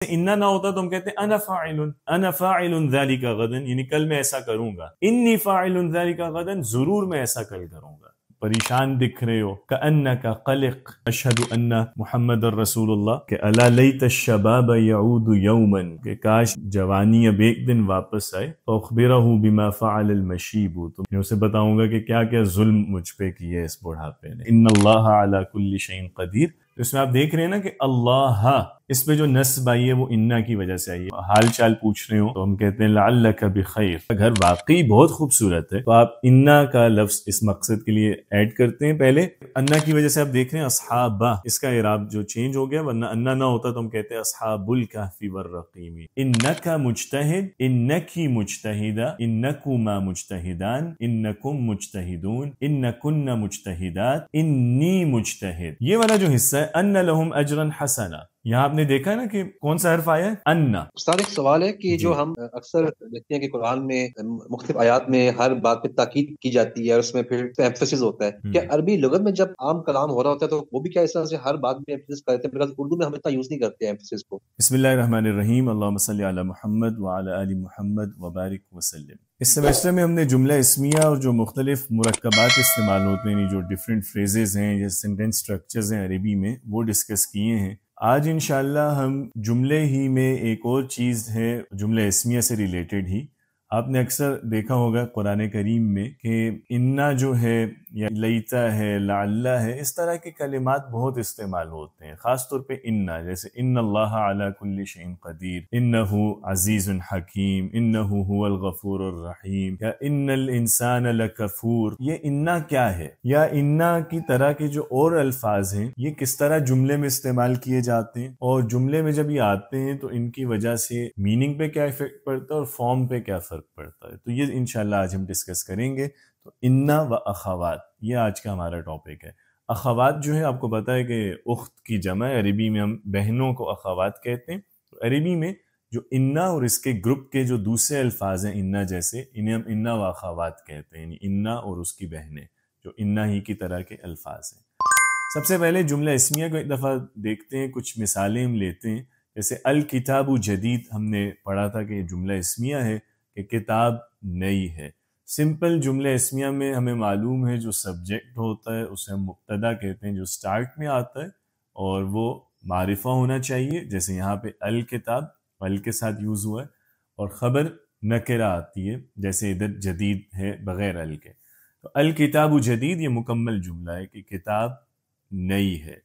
اننا نہ ہوتا تو ہم کہتے ہیں انا فاعل ذالک غدن، یعنی کل میں ایسا کروں گا، انی فاعل ذالک غدن، ضرور میں ایسا کل کروں گا۔ پریشان دکھ رہے ہو، کأنک قلق، اشہد ان محمد الرسول اللہ، کہ الا لیت الشباب یعود یوما، کہ کاش جوانی اب ایک دن واپس آئے، فاخبرہ بما فعل المشیب، تو میں اسے بتاؤں گا کہ کیا کیا ظلم مجھ پہ کیے اس بڑھاپے نے۔ ان اللہ علی کل شیء قدیر، اس میں آپ دیکھ رہے ہیں نا کہ اللہ، اس پہ جو نصب آئی ہے وہ انا کی وجہ سے آئی ہے۔ حال چال پوچھ رہے ہوں تو ہم کہتے ہیں لعلک بخیر، گھر واقعی بہت خوبصورت ہے، تو آپ انا کا لفظ اس مقصد کے لیے ایڈ کرتے ہیں پہلے۔ انا کی وجہ سے آپ دیکھ رہے ہیں اصحابہ، اس کا اعراب جو چینج ہو گیا، ورنہ انا نہ ہوتا تو ہم کہتے ہیں اصحاب الکہف والرقیم۔ انک مجتہد، انکی مجتہدہ، انکما مجتہدان، انکم مجتہدون، انکن مجتہدات، انی مجتہد، یہ والا جو حصہ ہے ان لہم اجرا حسنا، یہاں آپ نے دیکھا نا کہ کون سا حرف آیا ہے؟ ان۔ استاد ایک سوال ہے کہ جو ہم اکثر دیکھتے ہیں کہ قرآن میں مختلف آیات میں ہر بات پہ تاکید کی جاتی ہے اور اس میں پھر ایمفیسس ہوتا ہے، کیا عربی لغت میں جب عام کلام ہو رہا ہوتا ہے تو وہ بھی کیا اس طرح سے ہر بات میں ایمفیسس کرتے ہیں؟ because اردو میں ہم اتنا یوز نہیں کرتے ہیں ایمفیسس کو۔ بسم اللہ الرحمن الرحیم، اللہم صلی علی محمد وعلی آل محمد وبارک وسلم۔ اس سیمسٹر میں ہم نے جملہ اسمیہ اور جو مختلف مرکبات استعمال ہوتے ہیں، جو ڈیفرنٹ فریزز ہیں یا سینٹینس سٹرکچرز ہیں عربی میں، وہ ڈسکس کیے ہیں۔ آج انشاءاللہ ہم جملے ہی میں ایک اور چیز ہے جملہ اسمیہ سے ریلیٹڈ ہی، آپ نے اکثر دیکھا ہوگا قرآن کریم میں کہ انا جو ہے یا لیتا ہے، لعلہ ہے، اس طرح کے کلمات بہت استعمال ہوتے ہیں، خاص طور پہ انا، جیسے ان اللہ علی کل شیء قدیر، انہ عزیز حکیم، انہ هو الغفور الرحیم، یا ان الانسان لکفور۔ یہ انا کیا ہے، یا انا کی طرح کے جو اور الفاظ ہیں یہ کس طرح جملے میں استعمال کیے جاتے ہیں، اور جملے میں جب یہ آتے ہیں تو ان کی وجہ سے میننگ پہ کیا افیکٹ پڑتا ہے اور فارم پہ کیا فرق پڑتا ہے، تو یہ انشاءاللہ آج ہم ڈسکس کریں گے۔ تو انا و اخوات، یہ آج کا ہمارا ٹاپک ہے۔ اخوات جو ہے آپ کو پتہ ہے کہ اخت کی جمع ہے، عربی میں ہم بہنوں کو اخوات کہتے ہیں، تو عربی میں جو انا اور اس کے گروپ کے جو دوسرے الفاظ ہیں انا جیسے، انہیں ہم انا و اخوات کہتے ہیں، یعنی انا اور اس کی بہنیں جو انا ہی کی طرح کے الفاظ ہیں۔ سب سے پہلے جملہ اسمیہ کو ایک دفعہ دیکھتے ہیں، کچھ مثالیں ہم لیتے ہیں، جیسے الکتاب جدید، ہم نے پڑھا تھا کہ جملہ اسمیہ ہے کہ کتاب نئی ہے۔ سمپل جملہ اسمیہ میں ہمیں معلوم ہے جو سبجیکٹ ہوتا ہے اسے ہم مبتدا کہتے ہیں، جو سٹارٹ میں آتا ہے اور وہ معرفہ ہونا چاہیے، جیسے یہاں پہ الکتاب ال کے ساتھ یوز ہوا ہے، اور خبر نکرہ آتی ہے جیسے ادھر جدید ہے بغیر ال کے۔ تو الکتاب جدید یہ مکمل جملہ ہے کہ کتاب نئی ہے۔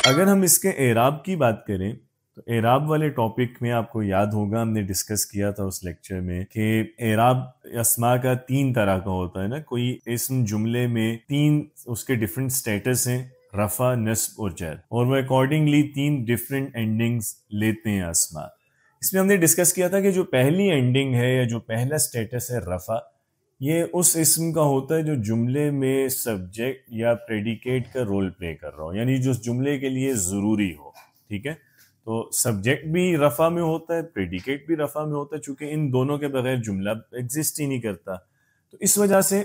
اگر ہم اس کے اعراب کی بات کریں تو اعراب والے ٹاپک میں آپ کو یاد ہوگا ہم نے ڈسکس کیا تھا اس لیکچر میں کہ اعراب اسماء کا تین طرح کا ہوتا ہے نا، کوئی اسم جملے میں تین اس کے ڈیفرنٹ سٹیٹس ہیں، رفع، نصب اور جر، اور وہ اکارڈنگلی تین ڈیفرنٹ اینڈنگز لیتے ہیں اسماء۔ اس میں ہم نے ڈسکس کیا تھا کہ جو پہلی اینڈنگ ہے یا جو پہلا سٹیٹس ہے رفع، یہ اس اسم کا ہوتا ہے جو جملے میں سبجیکٹ یا پریڈیکیٹ کا رول پلے کر رہا ہو، یعنی جو جملے کے لیے ضروری ہو، ٹھیک ہے؟ تو سبجیکٹ بھی رفع میں ہوتا ہے، پریڈیکیٹ بھی رفع میں ہوتا ہے، چونکہ ان دونوں کے بغیر جملہ ایگزسٹ ہی نہیں کرتا، تو اس وجہ سے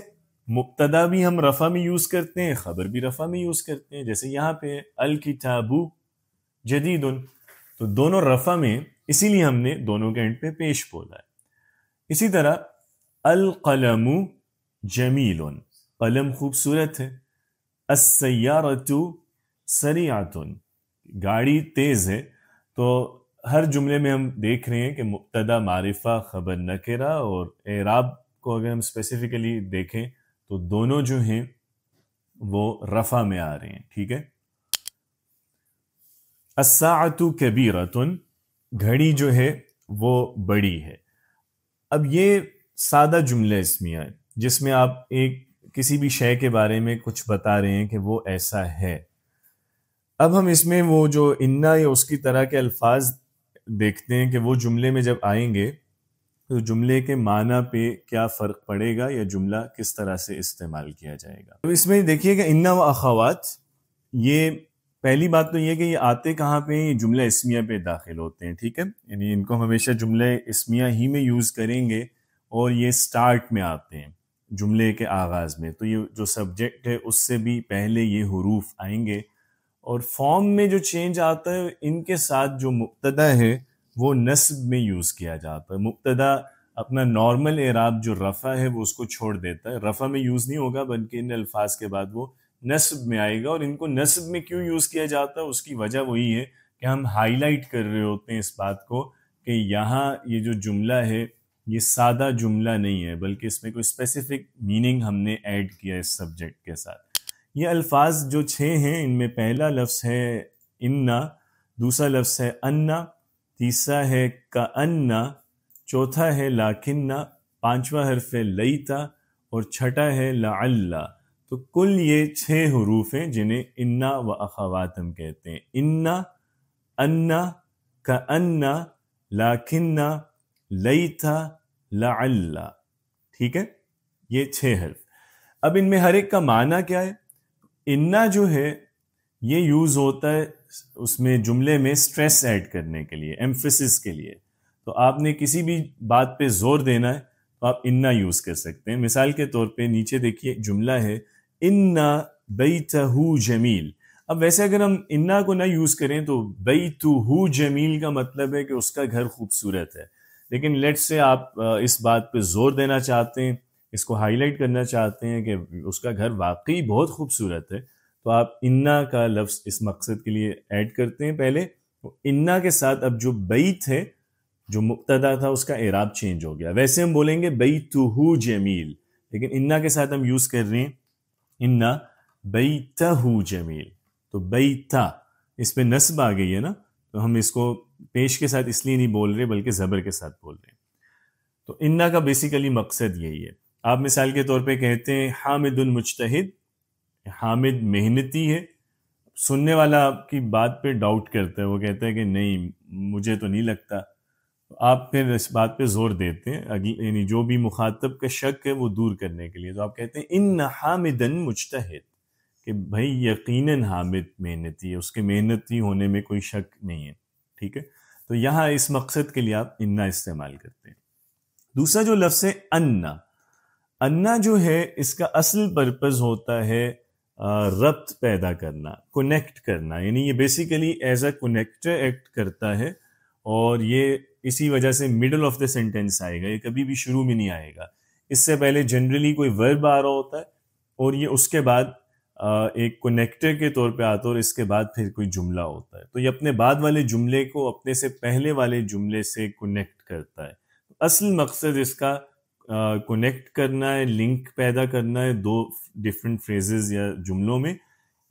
مبتدا بھی ہم رفع میں یوز کرتے ہیں، خبر بھی رفع میں یوز کرتے ہیں، جیسے یہاں پہ الکتاب جدید، تو دونوں رفع میں، اسی لیے ہم نے دونوں کے اینڈ پہ پیش بولا ہے۔ اسی طرح القلم جمیل، قلم خوبصورت ہے، السیارۃ سریعۃ، گاڑی تیز ہے۔ تو ہر جملے میں ہم دیکھ رہے ہیں کہ مبتدا معرفہ، خبر نکرہ، اور اعراب کو اگر ہم اسپیسیفکلی دیکھیں تو دونوں جو ہیں وہ رفع میں آ رہے ہیں، ٹھیک ہے؟ الساعۃ کبیرۃ، گھڑی جو ہے وہ بڑی ہے۔ اب یہ سادہ جملہ اسمیہ ہے جس میں آپ ایک کسی بھی شے کے بارے میں کچھ بتا رہے ہیں کہ وہ ایسا ہے۔ اب ہم اس میں وہ جو انا یا اس کی طرح کے الفاظ دیکھتے ہیں کہ وہ جملے میں جب آئیں گے تو جملے کے معنی پہ کیا فرق پڑے گا یا جملہ کس طرح سے استعمال کیا جائے گا۔ تو اس میں دیکھیے کہ انا و اخوات، یہ پہلی بات تو یہ کہ یہ آتے کہاں پہ، یہ جملہ اسمیہ پہ داخل ہوتے ہیں، ٹھیک ہے؟ یعنی ان کو ہمیشہ جملہ اسمیہ ہی میں یوز کریں گے، اور یہ سٹارٹ میں آتے ہیں جملے کے آغاز میں، تو یہ جو سبجیکٹ ہے اس سے بھی پہلے یہ حروف آئیں گے، اور فارم میں جو چینج آتا ہے ان کے ساتھ جو مبتدا ہے وہ نصب میں یوز کیا جاتا ہے. مبتدا اپنا نارمل اعراب جو رفع ہے وہ اس کو چھوڑ دیتا ہے، رفع میں یوز نہیں ہوگا بلکہ ان الفاظ کے بعد وہ نصب میں آئے گا. اور ان کو نصب میں کیوں یوز کیا جاتا ہے، اس کی وجہ وہی ہے کہ ہم ہائی لائٹ کر رہے ہوتے ہیں اس بات کو کہ یہاں یہ جو جملہ ہے یہ سادہ جملہ نہیں ہے، بلکہ اس میں کوئی اسپیسیفک میننگ ہم نے ایڈ کیا اس سبجیکٹ کے ساتھ. یہ الفاظ جو 6 ہیں، ان میں پہلا لفظ ہے انا، دوسرا لفظ ہے انا، تیسرا ہے کأنا، چوتھا ہے لاکننا، پانچواں حرف ہے لیتا، اور چھٹا ہے لعل. تو کل یہ 6 حروف ہیں جنہیں انا و اخوات ہم کہتے ہیں. انا، انا، کأنا، لاکننا، لیتا، لعل. ٹھیک ہے، یہ 6 حرف. اب ان میں ہر ایک کا معنی کیا ہے؟ انا جو ہے یہ یوز ہوتا ہے اس میں جملے میں سٹریس ایڈ کرنے کے لیے، ایمفیسس کے لیے. تو آپ نے کسی بھی بات پہ زور دینا ہے تو آپ انا یوز کر سکتے ہیں. مثال کے طور پہ نیچے دیکھیے جملہ ہے انا بیتہ جمیل. اب ویسے اگر ہم انا کو نہ یوز کریں تو بیتہ جمیل کا مطلب ہے کہ اس کا گھر خوبصورت ہے. لیکن لیٹ سے آپ اس بات پہ زور دینا چاہتے ہیں، اس کو ہائی لائٹ کرنا چاہتے ہیں کہ اس کا گھر واقعی بہت خوبصورت ہے، تو آپ انا کا لفظ اس مقصد کے لیے ایڈ کرتے ہیں. پہلے انا کے ساتھ اب جو بیت ہے جو مبتدا تھا اس کا اعراب چینج ہو گیا. ویسے ہم بولیں گے بیتہ جمیل، لیکن انا کے ساتھ ہم یوز کر رہے ہیں انا بیتہ جمیل. تو بیتہ اس پہ نصب آ گئی ہے نا، تو ہم اس کو پیش کے ساتھ اس لیے نہیں بول رہے بلکہ زبر کے ساتھ بول رہے ہیں. تو انا کا بیسیکلی مقصد یہی ہے. آپ مثال کے طور پہ کہتے ہیں حامد مجتہد، حامد محنتی ہے. سننے والا آپ کی بات پہ ڈاؤٹ کرتا ہے، وہ کہتا ہے کہ نہیں مجھے تو نہیں لگتا. آپ پھر اس بات پہ زور دیتے ہیں، یعنی جو بھی مخاطب کا شک ہے وہ دور کرنے کے لیے. تو آپ کہتے ہیں ان حامدا مجتہد، کہ بھائی یقیناً حامد محنتی ہے، اس کے محنتی ہونے میں کوئی شک نہیں ہے. ٹھیک ہے، تو یہاں اس مقصد کے لیے آپ انا استعمال کرتے ہیں. دوسرا جو لفظ ہے انا، انا جو ہے اس کا اصل پرپز ہوتا ہے ربط پیدا کرنا، کنیکٹ کرنا. یعنی یہ basically as a connector act کرتا ہے، اور یہ اسی وجہ سے مڈل آف دا سینٹینس آئے گا، یہ کبھی بھی شروع میں نہیں آئے گا. اس سے پہلے جنرلی کوئی ورب آ رہا ہوتا ہے اور یہ اس کے بعد ایک کنیکٹر کے طور پہ آتا ہے، اور اس کے بعد پھر کوئی جملہ ہوتا ہے. تو یہ اپنے بعد والے جملے کو اپنے سے پہلے والے جملے سے کنیکٹ کرتا ہے. اصل مقصد اس کا کنیکٹ کرنا ہے، لنک پیدا کرنا ہے دو ڈفرینٹ فریزز یا جملوں میں.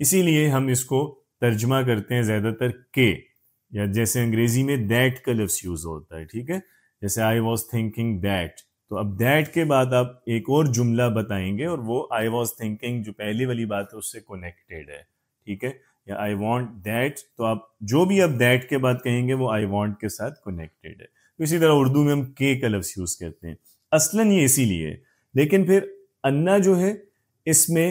اسی لیے ہم اس کو ترجمہ کرتے ہیں زیادہ تر کے، یا جیسے انگریزی میں دیٹ کا لفظ یوز ہوتا ہے. ٹھیک ہے، جیسے آئی واز تھنکنگ دیٹ، تو اب دیٹ کے بعد آپ ایک اور جملہ بتائیں گے اور وہ آئی واز تھنکنگ جو پہلی والی بات ہے اس سے کنیکٹڈ ہے. ٹھیک ہے، یا آئی وانٹ دیٹ، تو آپ جو بھی اب دیٹ کے بعد کہیں گے وہ آئی وانٹ کے ساتھ کنیکٹڈ ہے. اسی طرح اردو میں ہم کے کا لفظ یوز کرتے ہیں، اصلاً یہ اسی لیے ہے. لیکن پھر انا جو ہے اس میں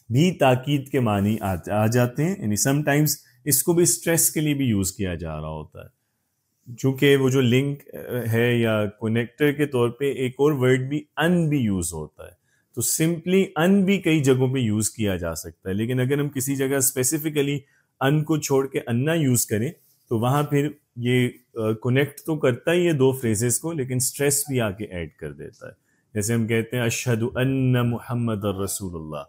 بھی تاکید کے معنی آ جاتے ہیں. یعنی سم ٹائمز اس کو بھی اسٹریس کے لیے بھی یوز کیا جا رہا ہوتا ہے، چونکہ وہ جو لنک ہے یا کنیکٹر کے طور پہ ایک اور ورڈ بھی ان بھی یوز ہوتا ہے. تو سمپلی ان بھی کئی جگہوں پہ یوز کیا جا سکتا ہے، لیکن اگر ہم کسی جگہ اسپیسیفکلی ان کو چھوڑ کے انا یوز کریں تو وہاں پھر یہ کنیکٹ تو کرتا ہی ہے دو فریزز کو، لیکن سٹریس بھی آ کے ایڈ کر دیتا ہے. جیسے ہم کہتے ہیں اشہد ان محمد الرسول اللہ،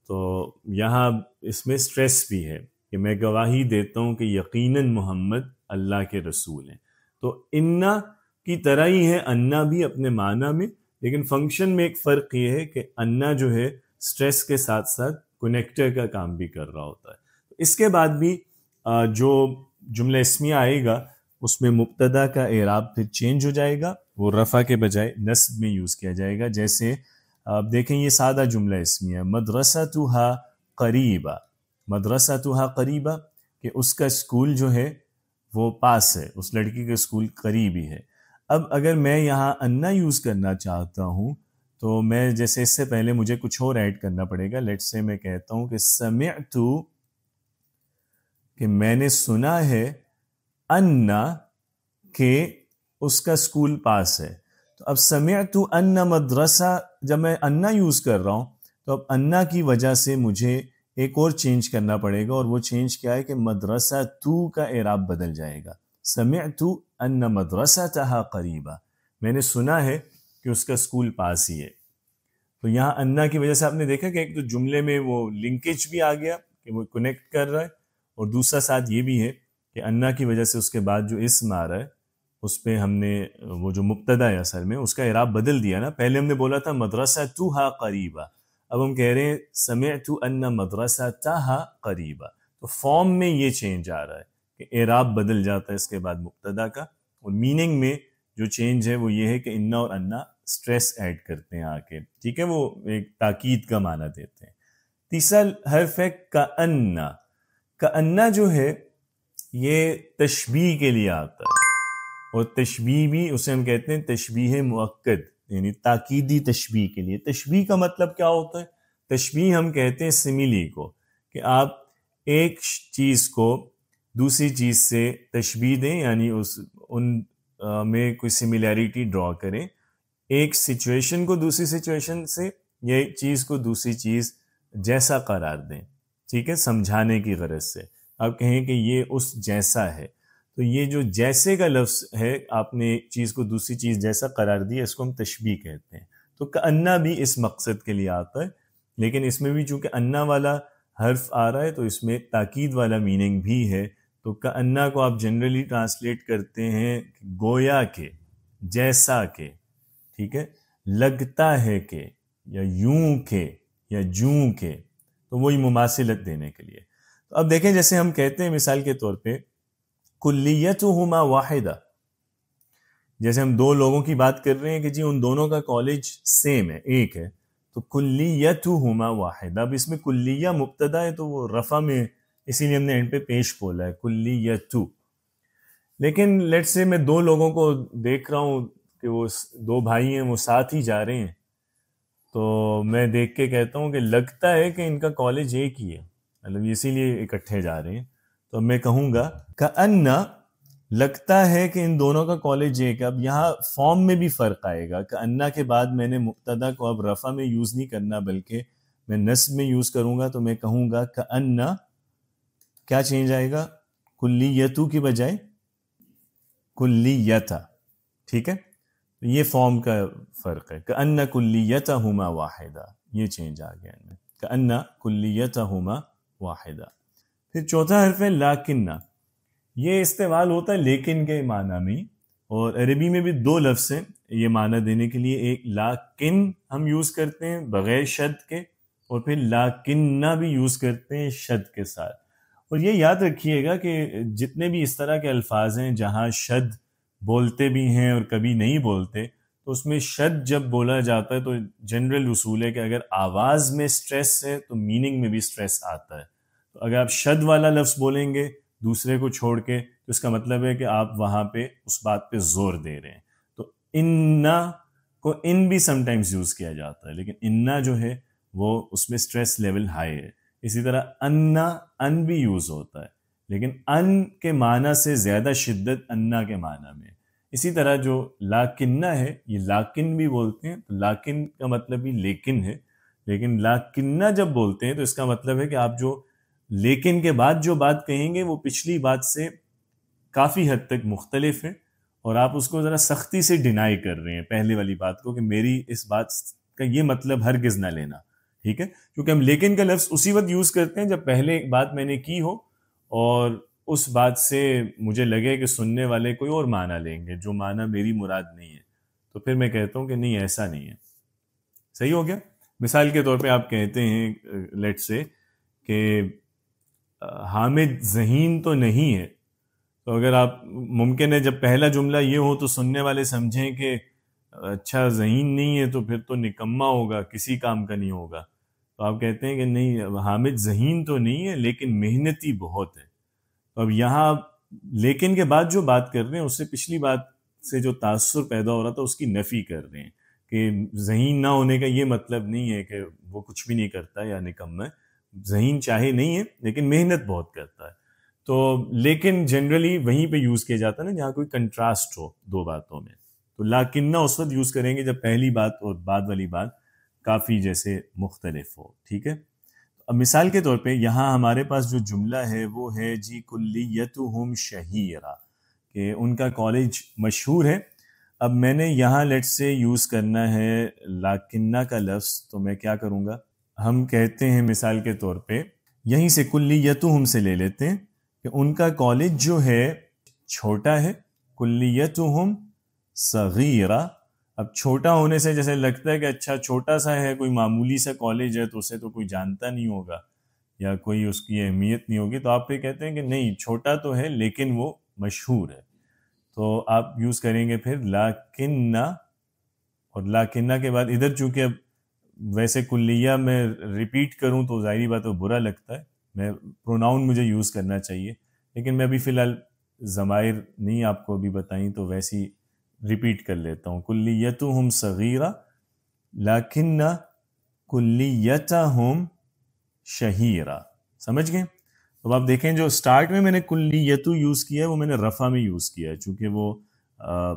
تو یہاں اس میں سٹریس بھی ہے کہ میں گواہی دیتا ہوں کہ یقیناً محمد اللہ کے رسول ہیں. تو انا کی طرح ہی ہے انا بھی اپنے معنی میں، لیکن فنکشن میں ایک فرق یہ ہے کہ انا جو ہے سٹریس کے ساتھ ساتھ کنیکٹر کا کام بھی کر رہا ہوتا ہے. اس کے بعد بھی جو جملہ اسمیہ آئے گا اس میں مبتدا کا اعراب پھر چینج ہو جائے گا، وہ رفع کے بجائے نصب میں یوز کیا جائے گا. جیسے آپ دیکھیں یہ سادہ جملہ اسمیہ مدرستھا قریبا، مدرستھا قریبا کہ اس کا اسکول جو ہے وہ پاس ہے، اس لڑکی کا اسکول قریب ہی ہے. اب اگر میں یہاں انا یوز کرنا چاہتا ہوں تو میں جیسے اس سے پہلے مجھے کچھ اور ایڈ کرنا پڑے گا. لیٹ سے میں کہتا ہوں کہ سمعت، کہ میں نے سنا ہے، انا کہ اس کا اسکول پاس ہے. تو اب سمعت ان مدرسہ، جب میں انا یوز کر رہا ہوں تو اب انا کی وجہ سے مجھے ایک اور چینج کرنا پڑے گا، اور وہ چینج کیا ہے کہ مدرسہ تو کا اعراب بدل جائے گا. سمعت ان مدرستها قریبا، میں نے سنا ہے کہ اس کا اسکول پاس ہی ہے. تو یہاں انا کی وجہ سے آپ نے دیکھا کہ ایک تو جملے میں وہ لنکیج بھی آ گیا کہ وہ کنیکٹ کر رہا ہے، اور دوسرا ساتھ یہ بھی ہے کہ انا کی وجہ سے اس کے بعد جو اسم آ رہا ہے اس پہ ہم نے وہ جو مبتدا ہے اصل میں اس کا اعراب بدل دیا نا. پہلے ہم نے بولا تھا مدرستها قریبا، اب ہم کہہ رہے ہیں سمعت ان مدرستها قریبا. تو فارم میں یہ چینج آ رہا ہے کہ اعراب بدل جاتا ہے اس کے بعد مبتدا کا، اور میننگ میں جو چینج ہے وہ یہ ہے کہ انا اور انا سٹریس ایڈ کرتے ہیں آ کے، ٹھیک ہے، وہ ایک تاکید کا معنی دیتے ہیں. تیسرا حرف ہے کأن. کأن جو ہے یہ تشبیہ کے لیے آتا ہے، اور تشبیہ بھی اسے ہم کہتے ہیں تشبیہ مؤکد، یعنی تاکیدی تشبیہ کے لیے. تشبیہ کا مطلب کیا ہوتا ہے؟ تشبیہ ہم کہتے ہیں سمیلی کو، کہ آپ ایک چیز کو دوسری چیز سے تشبیہ دیں، یعنی ان میں کوئی سملیرٹی ڈرا کریں، ایک سچویشن کو دوسری سچویشن سے، یہ چیز کو دوسری چیز جیسا قرار دیں، ٹھیک ہے، سمجھانے کی غرض سے. آپ کہیں کہ یہ اس جیسا ہے، تو یہ جو جیسے کا لفظ ہے، آپ نے ایک چیز کو دوسری چیز جیسا قرار دیا، اس کو ہم تشبیہ کہتے ہیں. تو کأنہ بھی اس مقصد کے لیے آتا ہے، لیکن اس میں بھی چونکہ انا والا حرف آ رہا ہے تو اس میں تاکید والا میننگ بھی ہے. تو کأنہ کو آپ جنرلی ٹرانسلیٹ کرتے ہیں گویا کے، جیسا کے، ٹھیک ہے، لگتا ہے کہ، یا یوں کے، یا جوں کے، تو وہی مماثلت دینے کے لیے. تو اب دیکھیں جیسے ہم کہتے ہیں مثال کے طور پہ کلیتہما واحدہ، جیسے ہم دو لوگوں کی بات کر رہے ہیں کہ جی ان دونوں کا کالج سیم ہے، ایک ہے، تو کلیتہما واحدہ. اب اس میں کلیہ مبتدا ہے تو وہ رفع میں، اسی لیے ہم نے اینڈ پہ پیش بولا ہے کلیتو. لیکن لیٹ سے میں دو لوگوں کو دیکھ رہا ہوں کہ وہ دو بھائی ہیں، وہ ساتھ ہی جا رہے ہیں، تو میں دیکھ کے کہتا ہوں کہ لگتا ہے کہ ان کا کالج ایک ہی ہے، مطلب اسی لیے اکٹھے جا رہے ہیں. تو میں کہوں گا کأن، لگتا ہے کہ ان دونوں کا کالج ایک ہے. اب یہاں فارم میں بھی فرق آئے گا. کأن کے بعد میں نے مبتدا کو اب رفع میں یوز نہیں کرنا بلکہ میں نصب میں یوز کروں گا. تو میں کہوں گا کأن، کیا چینج آئے گا؟ کلیتو کی بجائے کلیتا، ٹھیک ہے. یہ فارم کا فرق ہے. کأن کلیتہما واحدہ، یہ چینج آ گیا ان میں، کأن کلیتہما واحدہ. پھر چوتھا حرف ہے لاکنہ. یہ استعمال ہوتا ہے لیکن کے معنی میں، اور عربی میں بھی دو لفظ ہیں یہ معنی دینے کے لیے. ایک لاکن ہم یوز کرتے ہیں بغیر شد کے، اور پھر لاکنہ بھی یوز کرتے ہیں شد کے ساتھ. اور یہ یاد رکھیے گا کہ جتنے بھی اس طرح کے الفاظ ہیں جہاں شد بولتے بھی ہیں اور کبھی نہیں بولتے، تو اس میں شد جب بولا جاتا ہے تو جنرل اصول ہے کہ اگر آواز میں سٹریس ہے تو میننگ میں بھی سٹریس آتا ہے. تو اگر آپ شد والا لفظ بولیں گے دوسرے کو چھوڑ کے تو اس کا مطلب ہے کہ آپ وہاں پہ اس بات پہ زور دے رہے ہیں. تو انا کو ان بھی سم ٹائمز یوز کیا جاتا ہے، لیکن انا جو ہے وہ اس میں سٹریس لیول ہائی ہے. اسی طرح انا، ان بھی یوز ہوتا ہے، لیکن ان کے معنی سے زیادہ شدت انا کے معنی میں. اسی طرح جو لاکنہ ہے، یہ لاکن بھی بولتے ہیں، تو لاکن کا مطلب بھی لیکن ہے، لیکن لاکنہ جب بولتے ہیں تو اس کا مطلب ہے کہ آپ جو لیکن کے بعد جو بات کہیں گے وہ پچھلی بات سے کافی حد تک مختلف ہے، اور آپ اس کو ذرا سختی سے ڈینائی کر رہے ہیں پہلے والی بات کو کہ میری اس بات کا یہ مطلب ہرگز نہ لینا، ٹھیک ہے. کیونکہ ہم لیکن کا لفظ اسی وقت یوز کرتے ہیں جب پہلے ایک بات میں نے کی ہو اور اس بات سے مجھے لگے کہ سننے والے کوئی اور معنی لیں گے جو معنی میری مراد نہیں ہے، تو پھر میں کہتا ہوں کہ نہیں ایسا نہیں ہے. صحیح ہو گیا. مثال کے طور پہ آپ کہتے ہیں لیٹ سے کہ حامد ذہین تو نہیں ہے، تو اگر آپ ممکن ہے جب پہلا جملہ یہ ہو تو سننے والے سمجھیں کہ اچھا ذہین نہیں ہے تو پھر تو نکما ہوگا، کسی کام کا نہیں ہوگا. تو آپ کہتے ہیں کہ نہیں، حامد ذہین تو نہیں ہے لیکن محنتی بہت ہے. تو اب یہاں آپ لیکن کے بعد جو بات کر رہے ہیں اس سے پچھلی بات سے جو تاثر پیدا ہو رہا تھا اس کی نفی کر رہے ہیں کہ ذہین نہ ہونے کا یہ مطلب نہیں ہے کہ وہ کچھ بھی نہیں کرتا یا نکما ہے. ذہین چاہے نہیں ہے لیکن محنت بہت کرتا ہے. تو لیکن جنرلی وہیں پہ یوز کیا جاتا ہے نا جہاں کوئی کنٹراسٹ ہو دو باتوں میں. تو لاکنہ اس وقت یوز کریں گے جب پہلی بات اور بعد والی بات کافی جیسے مختلف ہو، ٹھیک ہے. اب مثال کے طور پہ یہاں ہمارے پاس جو جملہ ہے وہ ہے جی کلیتہم شہیرہ، کہ کہ ان کا کالج مشہور ہے. اب میں نے یہاں لیٹ سے یوز کرنا ہے لاکنہ کا لفظ، تو میں کیا کروں گا، ہم کہتے ہیں مثال کے طور پہ یہیں سے کلیتہم سے لے لیتے ہیں کہ ان کا کالج جو ہے چھوٹا ہے، کلیتہم صغیرہ. اب چھوٹا ہونے سے جیسے لگتا ہے کہ اچھا چھوٹا سا ہے، کوئی معمولی سا کالج ہے تو اسے تو کوئی جانتا نہیں ہوگا یا کوئی اس کی اہمیت نہیں ہوگی، تو آپ پہ کہتے ہیں کہ نہیں چھوٹا تو ہے لیکن وہ مشہور ہے. تو آپ یوز کریں گے پھر لاکنہ، اور لاکنہ کے بعد ادھر چونکہ اب ویسے کلیہ میں ریپیٹ کروں تو ظاہری بات وہ برا لگتا ہے، میں پروناؤن مجھے یوز کرنا چاہیے، لیکن میں ابھی فی الحال ضمائر نہیں آپ کو ابھی بتائیں تو ویسی ریپیٹ کر لیتا ہوں. کلیتہم صغیرہ لیکن کلیتہم شہیرہ. سمجھ گئے؟ اب آپ دیکھیں جو سٹارٹ میں نے کلیتو یوز کیا ہے وہ میں نے رفع میں یوز کیا ہے چونکہ وہ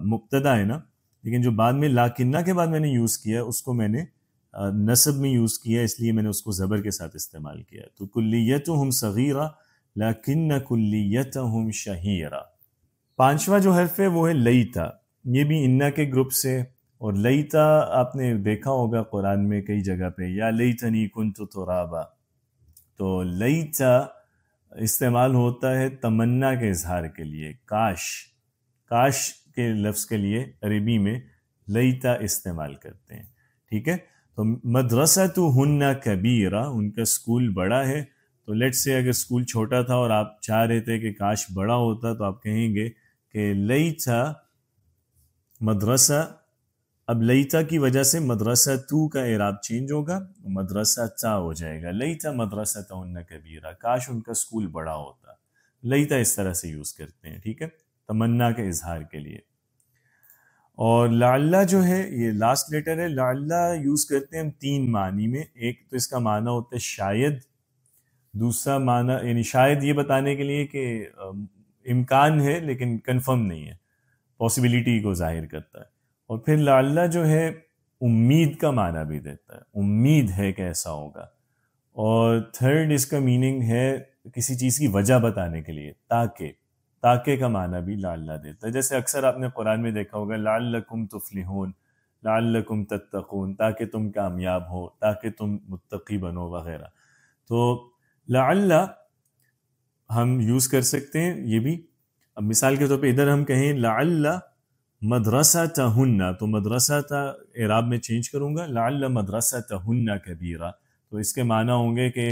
مبتدا ہے نا، لیکن جو بعد میں لاکنہ کے بعد میں نے یوز کیا ہے اس کو میں نے نصب میں یوز کیا ہے، اس لیے میں نے اس کو زبر کے ساتھ استعمال کیا ہے. تو کلیتہم صغیرہ لیکن کلیتہم شہیرہ. پانچواں جو حرف ہے وہ ہے لیتا، یہ بھی انا کے گروپ سے، اور لیتا آپ نے دیکھا ہوگا قرآن میں کئی جگہ پہ، یا لیتنی کنت ترابا. تو لیتا استعمال ہوتا ہے تمنا کے اظہار کے لیے، کاش، کاش کے لفظ کے لیے عربی میں لیتا استعمال کرتے ہیں. ٹھیک ہے، تو مدرسۃہن کبیرہ، ان کا اسکول بڑا ہے. تو لیٹ سے اگر اسکول چھوٹا تھا اور آپ چاہ رہے تھے کہ کاش بڑا ہوتا تو آپ کہیں گے کہ لیتا مدرسہ. اب لیتا کی وجہ سے مدرسہ تو کا اعراب چینج ہوگا، مدرسہ تا ہو جائے گا. لیتا مدرسۃہن کبیرہ، کاش ان کا اسکول بڑا ہوتا. لیتا اس طرح سے یوز کرتے ہیں، ٹھیک ہے، تمنا کے اظہار کے لیے. اور لعلہ جو ہے یہ لاسٹ لیٹر ہے، لعلہ یوز کرتے ہیں ہم تین معنی میں. ایک تو اس کا معنی ہوتا ہے شاید، دوسرا معنی یعنی شاید یہ بتانے کے لیے کہ امکان ہے لیکن کنفرم نہیں ہے، پاسبلٹی کو ظاہر کرتا ہے. اور پھر لعلہ جو ہے امید کا معنی بھی دیتا ہے، امید ہے کہ ایسا ہوگا. اور تھرڈ اس کا میننگ ہے کسی چیز کی وجہ بتانے کے لیے، تاکہ، تاکہ کا معنی بھی لعلہ دیتا ہے. جیسے اکثر آپ نے قرآن میں دیکھا ہوگا لعلکم تفلحون، لعلکم تتقون، تاکہ تم کامیاب ہو، تاکہ تم متقی بنو وغیرہ. تو لعلہ ہم یوز کر سکتے ہیں یہ بھی. اب مثال کے طور پہ ادھر ہم کہیں لعلہ مدرسۃہن، تو مدرسہ تا اعراب میں چینج کروں گا، لعل مدرسۃہن کبیرہ، تو اس کے معنی ہوں گے کہ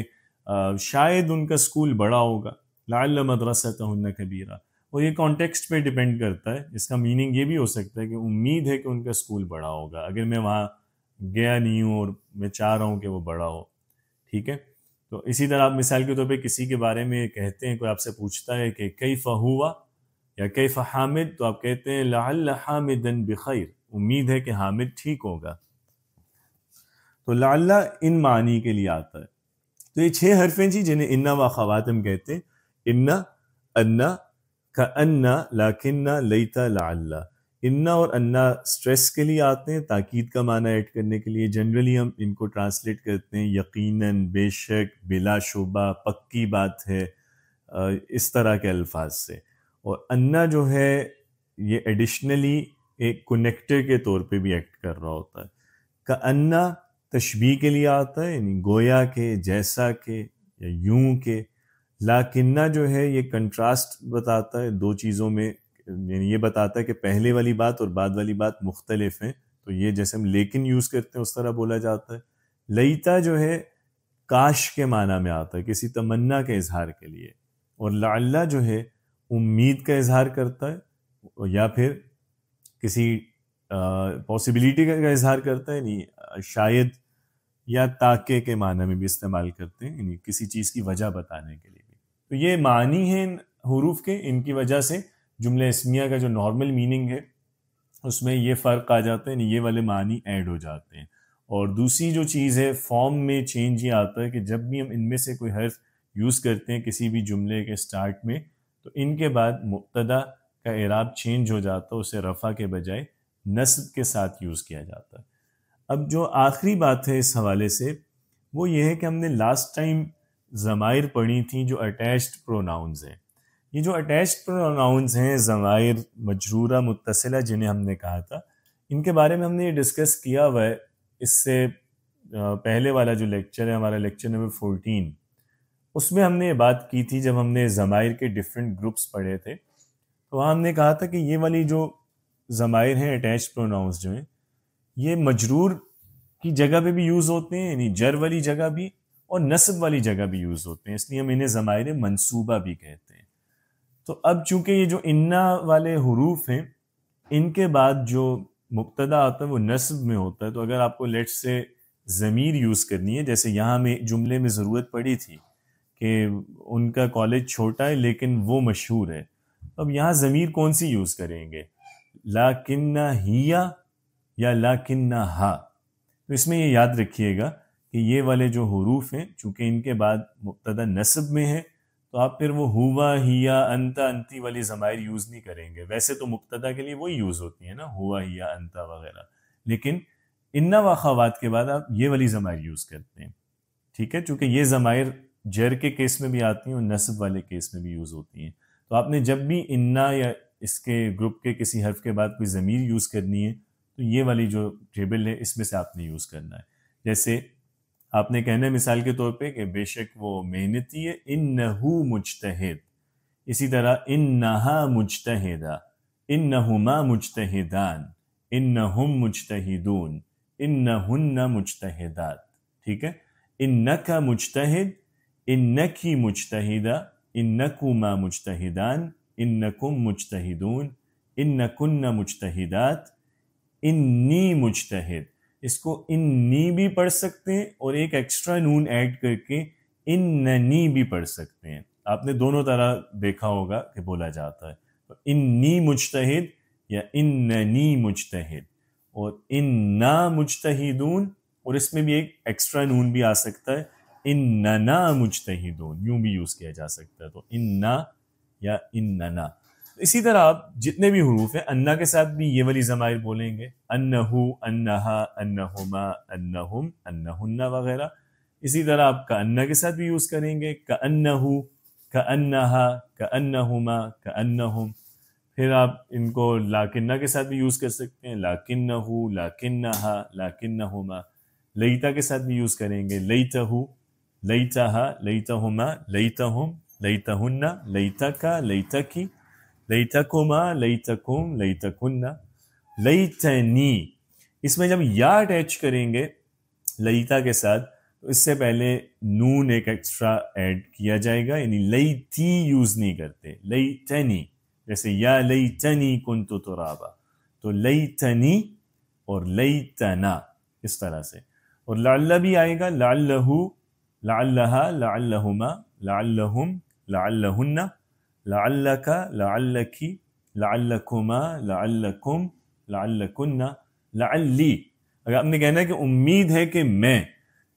شاید ان کا اسکول بڑا ہوگا، لعل مدرسۃہن کبیرہ. اور یہ کانٹیکسٹ پہ ڈیپینڈ کرتا ہے، اس کا میننگ یہ بھی ہو سکتا ہے کہ امید ہے کہ ان کا اسکول بڑا ہوگا اگر میں وہاں گیا نہیں ہوں اور میں چاہ رہا ہوں کہ وہ بڑا ہو. ٹھیک ہے، تو اسی طرح آپ مثال کے طور پہ کسی کے بارے میں کہتے ہیں، کوئی آپ سے پوچھتا ہے کہ کیف ہوا یا کیف حامد، تو آپ کہتے ہیں لعل حامدا بخیر، امید ہے کہ حامد ٹھیک ہوگا. تو لعل ان معنی کے لیے آتا ہے. تو یہ 6 حرفیں جی جنہیں انا و خواتم کہتے ہیں، انا، انا، کأنا، لیکنہ، لیتا، لعل. انا اور انا سٹریس کے لیے آتے ہیں، تاکید کا معنی ایڈ کرنے کے لیے. جنرلی ہم ان کو ٹرانسلیٹ کرتے ہیں یقیناً، بے شک، بلا شبہ، پکی بات ہے، اس طرح کے الفاظ سے. اور انا جو ہے یہ ایڈیشنلی ایک کنیکٹر کے طور پہ بھی ایکٹ کر رہا ہوتا ہے. کأنا تشبیہ کے لیے آتا ہے، یعنی گویا کہ، جیسا کہ، یا یوں کہ. لیکنہ جو ہے یہ کنٹراسٹ بتاتا ہے دو چیزوں میں، یعنی یہ بتاتا ہے کہ پہلے والی بات اور بعد والی بات مختلف ہیں. تو یہ جیسے ہم لیکن یوز کرتے ہیں اس طرح بولا جاتا ہے. لیتا جو ہے کاش کے معنی میں آتا ہے، کسی تمنا کے اظہار کے لیے. اور لعلہ جو ہے امید کا اظہار کرتا ہے یا پھر کسی پاسبلٹی کا اظہار کرتا ہے، یعنی شاید، یا تاکہ کے معنی میں بھی استعمال کرتے ہیں، یعنی کسی چیز کی وجہ بتانے کے لیے بھی. تو یہ معنی ہیں ان حروف کے، ان کی وجہ سے جملہ اسمیہ کا جو نارمل میننگ ہے اس میں یہ فرق آ جاتا ہے، یعنی یہ والے معنی ایڈ ہو جاتے ہیں. اور دوسری جو چیز ہے فارم میں چینج یہ آتا ہے کہ جب بھی ہم ان میں سے کوئی حرف یوز کرتے ہیں کسی بھی جملے کے سٹارٹ میں، تو ان کے بعد مبتدا کا اعراب چینج ہو جاتا ہے، اسے رفع کے بجائے نصب کے ساتھ یوز کیا جاتا ہے. اب جو آخری بات ہے اس حوالے سے وہ یہ ہے کہ ہم نے لاسٹ ٹائم ضمائر پڑھی تھیں جو اٹیچڈ پروناؤنز ہیں، یہ جو اٹیچڈ پروناؤنز ہیں ضمائر مجرورہ متصلہ جنہیں ہم نے کہا تھا، ان کے بارے میں ہم نے یہ ڈسکس کیا ہوا ہے اس سے پہلے والا جو لیکچر ہے ہمارا لیکچر نمبر 14، اس میں ہم نے یہ بات کی تھی جب ہم نے ضمائر کے ڈفرینٹ گروپس پڑھے تھے، تو وہاں ہم نے کہا تھا کہ یہ والی جو ضمائر ہیں اٹیچڈ پروناؤنز جو ہیں یہ مجرور کی جگہ پہ بھی یوز ہوتے ہیں، یعنی جر والی جگہ بھی اور نصب والی جگہ بھی یوز ہوتے ہیں، اس لیے ہم انہیں ضمائر منصوبہ بھی کہتے ہیں۔ تو اب چونکہ یہ جو انا والے حروف ہیں ان کے بعد جو مبتدا آتا ہے وہ نصب میں ہوتا ہے، تو اگر آپ کو لیٹ سے ضمیر یوز کرنی ہے، جیسے یہاں میں جملے میں ضرورت پڑی تھی کہ ان کا کالج چھوٹا ہے لیکن وہ مشہور ہے، اب یہاں ضمیر کون سی یوز کریں گے، لاکنہ ہیا یا لاکنہ ہا؟ تو اس میں یہ یاد رکھیے گا کہ یہ والے جو حروف ہیں چونکہ ان کے بعد مبتدا نصب میں ہے تو آپ پھر وہ ہوا ہیا انتا انتی والی ضمائر یوز نہیں کریں گے، ویسے تو مبتدا کے لیے وہی یوز ہوتی ہیں نا، ہوا ہیا انتا وغیرہ، لیکن انا و اخوات کے بعد آپ یہ والی ضمائر یوز کرتے ہیں، ٹھیک ہے، چونکہ یہ ضمائر جر کے کیس میں بھی آتی ہیں اور نصب والے کیس میں بھی یوز ہوتی ہیں، تو آپ نے جب بھی انا یا اس کے گروپ کے کسی حرف کے بعد کوئی ضمیر یوز کرنی ہے تو یہ والی جو ٹیبل ہے اس میں سے آپ نے یوز کرنا ہے۔ جیسے آپ نے کہنا ہے مثال کے طور پہ کہ بے شک وہ محنتی ہے، انہو مجتہد، اسی طرح انہا مجتہدہ، انہما مجتہدان، انہم مجتہدون، انہن مجتہدات، ٹھیک ہے، انکا مجتہد، انکی مجتہدہ، انکما مجتہدان، انکم مجتہدون، انکن مجتہدات، انی مجتہد، اس کو انی بھی پڑھ سکتے ہیں اور ایک ایکسٹرا نون ایڈ کر کے اننی بھی پڑھ سکتے ہیں، آپ نے دونوں طرح دیکھا ہوگا کہ بولا جاتا ہے، تو انی مجتہد یا اننی مجتہد، اور انا مجتہدون، اور اس میں بھی ایک ایکسٹرا نون بھی آ سکتا ہے، اننا مجتہدون، یوں بھی یوز کیا جا سکتا ہے، تو انا یا اننا۔ اسی طرح آپ جتنے بھی حروف ہیں انا کے ساتھ بھی یہ والی ضمائر بولیں گے، انہو، انہا، انہما، انہم، انہن وغیرہ۔ اسی طرح آپ کأنہ کے ساتھ بھی یوز کریں گے، کأنہو، کأنہا، کأنہما، کأنہم۔ پھر آپ ان کو لاکنہ کے ساتھ بھی یوز کر سکتے ہیں، لاکنہو، لاکنہا، لاکنہما۔ لیتا کے ساتھ بھی یوز کریں گے، لیتہو، لیتہا، لیتہما، لیتہم، لیتہن، لیتکا، لیتکی، لیتکما، لیتکم، لیتکن، لیتنی۔ اس میں جب یا اٹیچ کریں گے لیتا کے ساتھ تو اس سے پہلے نون ایک ایکسٹرا ایڈ کیا جائے گا، یعنی لیتی یوز نہیں کرتے، لیتنی، جیسے یا لیتنی کنت ترابا، تو لیتنی اور لیتنا اس طرح سے۔ اور لعل بھی آئے گا، لعلہو، لعلہا، لعلہما، لعلہم، لعلہن، لعلک، لعلکی، لعلکما، لعلکم، لعلکن، لعلی۔ اگر آپ نے کہنا ہے کہ امید ہے کہ میں،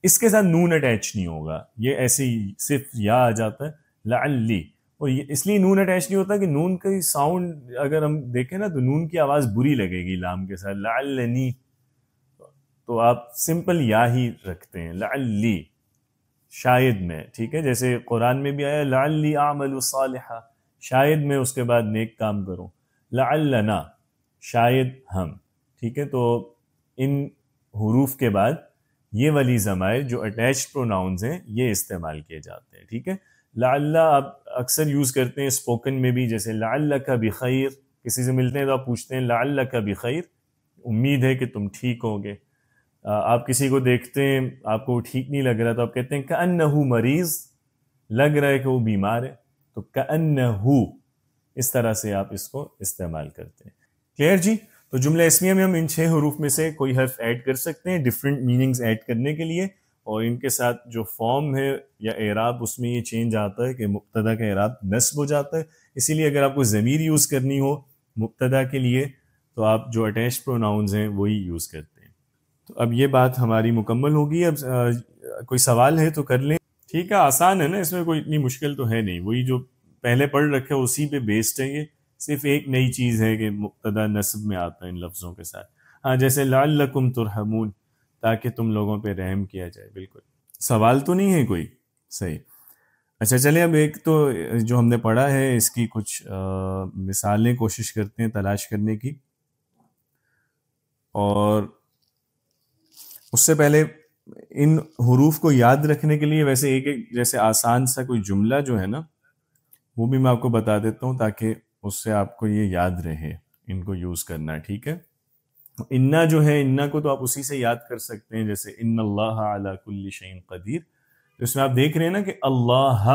اس کے ساتھ نون اٹیچ نہیں ہوگا، یہ ایسے ہی صرف یا آ جاتا ہے، لعلی۔ اور یہ اس لیے نون اٹیچ نہیں ہوتا کہ نون کا ساؤنڈ اگر ہم دیکھیں نا تو نون کی آواز بری لگے گی لام کے ساتھ، لعلنی، تو آپ سمپل یا ہی رکھتے ہیں، لعلی، شاید میں، ٹھیک ہے، جیسے قرآن میں بھی آیا لعلی اعمل صالحا، شاید میں اس کے بعد نیک کام کروں، لعلنا، شاید ہم، ٹھیک ہے۔ تو ان حروف کے بعد یہ والی ضمائر جو اٹیچڈ پروناؤنز ہیں یہ استعمال کیے جاتے ہیں، ٹھیک ہے۔ لعل آپ اکثر یوز کرتے ہیں اسپوکن میں بھی، جیسے لعلک بخیر، کسی سے ملتے ہیں تو آپ پوچھتے ہیں لعلک بخیر، امید ہے کہ تم ٹھیک ہوگے۔ آپ کسی کو دیکھتے ہیں آپ کو ٹھیک نہیں لگ رہا تو آپ کہتے ہیں کأنہ مریض، لگ رہا ہے کہ وہ بیمار ہے، تو کأنہ، اس طرح سے آپ اس کو استعمال کرتے ہیں۔ کلیئر جی؟ تو جملہ اسمیہ میں ہم ان 6 حروف میں سے کوئی حرف ایڈ کر سکتے ہیں ڈیفرنٹ میننگز ایڈ کرنے کے لیے، اور ان کے ساتھ جو فارم ہے یا اعراب اس میں یہ چینج آتا ہے کہ مبتدا کا اعراب نصب ہو جاتا ہے، اسی لیے اگر آپ کو ضمیر یوز کرنی ہو مبتدا کے لیے تو آپ جو اٹیچ پروناؤنز ہیں وہی یوز کرتے ہیں۔ تو اب یہ بات ہماری مکمل ہوگی، اب کوئی سوال ہے تو کر لیں، ٹھیک ہے، آسان ہے نا، اس میں کوئی اتنی مشکل تو ہے نہیں، وہی جو پہلے پڑھ رکھے اسی پہ بیسڈ ہے، یہ صرف ایک نئی چیز ہے کہ مبتدا نصب میں آتا ہے ان لفظوں کے ساتھ، ہاں، جیسے لعلکم ترحمون، تاکہ تم لوگوں پہ رحم کیا جائے، بالکل۔ سوال تو نہیں ہے کوئی؟ صحیح۔ اچھا چلیں اب ایک تو جو ہم نے پڑھا ہے اس کی کچھ مثالیں کوشش کرتے ہیں تلاش کرنے کی، اور اس سے پہلے ان حروف کو یاد رکھنے کے لیے ویسے ایک جیسے آسان سا کوئی جملہ جو ہے نا وہ بھی میں آپ کو بتا دیتا ہوں تاکہ اس سے آپ کو یہ یاد رہے ان کو یوز کرنا، ٹھیک ہے؟ انا جو ہے، انا کو تو آپ اسی سے یاد کر سکتے ہیں، جیسے ان اللہ علی کل شیء قدیر، تو اس میں آپ دیکھ رہے ہیں نا کہ اللہ،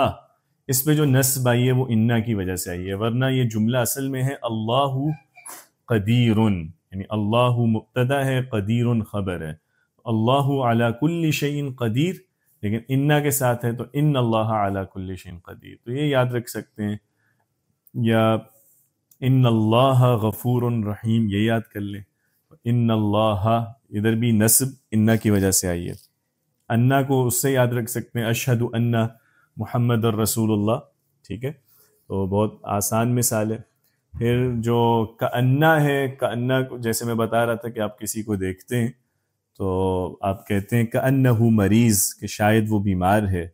اس پہ جو نصب آئی ہے وہ انا کی وجہ سے آئی ہے، ورنہ یہ جملہ اصل میں ہے اللہ قدیر، یعنی اللہ مبتدا ہے، قدیر خبر ہے، اللہ علی کل شیء قدیر، لیکن انا کے ساتھ ہے تو ان اللہ علی کل شیء قدیر، تو یہ یاد رکھ سکتے ہیں، یا ان اللہ غفور رحیم یہ یاد کر لیں، ان اللہ ادھر بھی نصب انا کی وجہ سے آئی ہے، انا کو اس سے یاد رکھ سکتے ہیں اشہد ان محمد الرسول اللہ، ٹھیک ہے؟ تو بہت آسان مثال ہے۔ پھر جو کأنا ہے، کأنا جیسے میں بتا رہا تھا کہ آپ کسی کو دیکھتے ہیں تو آپ کہتے ہیں کأنہ مریض، کہ شاید وہ بیمار ہے،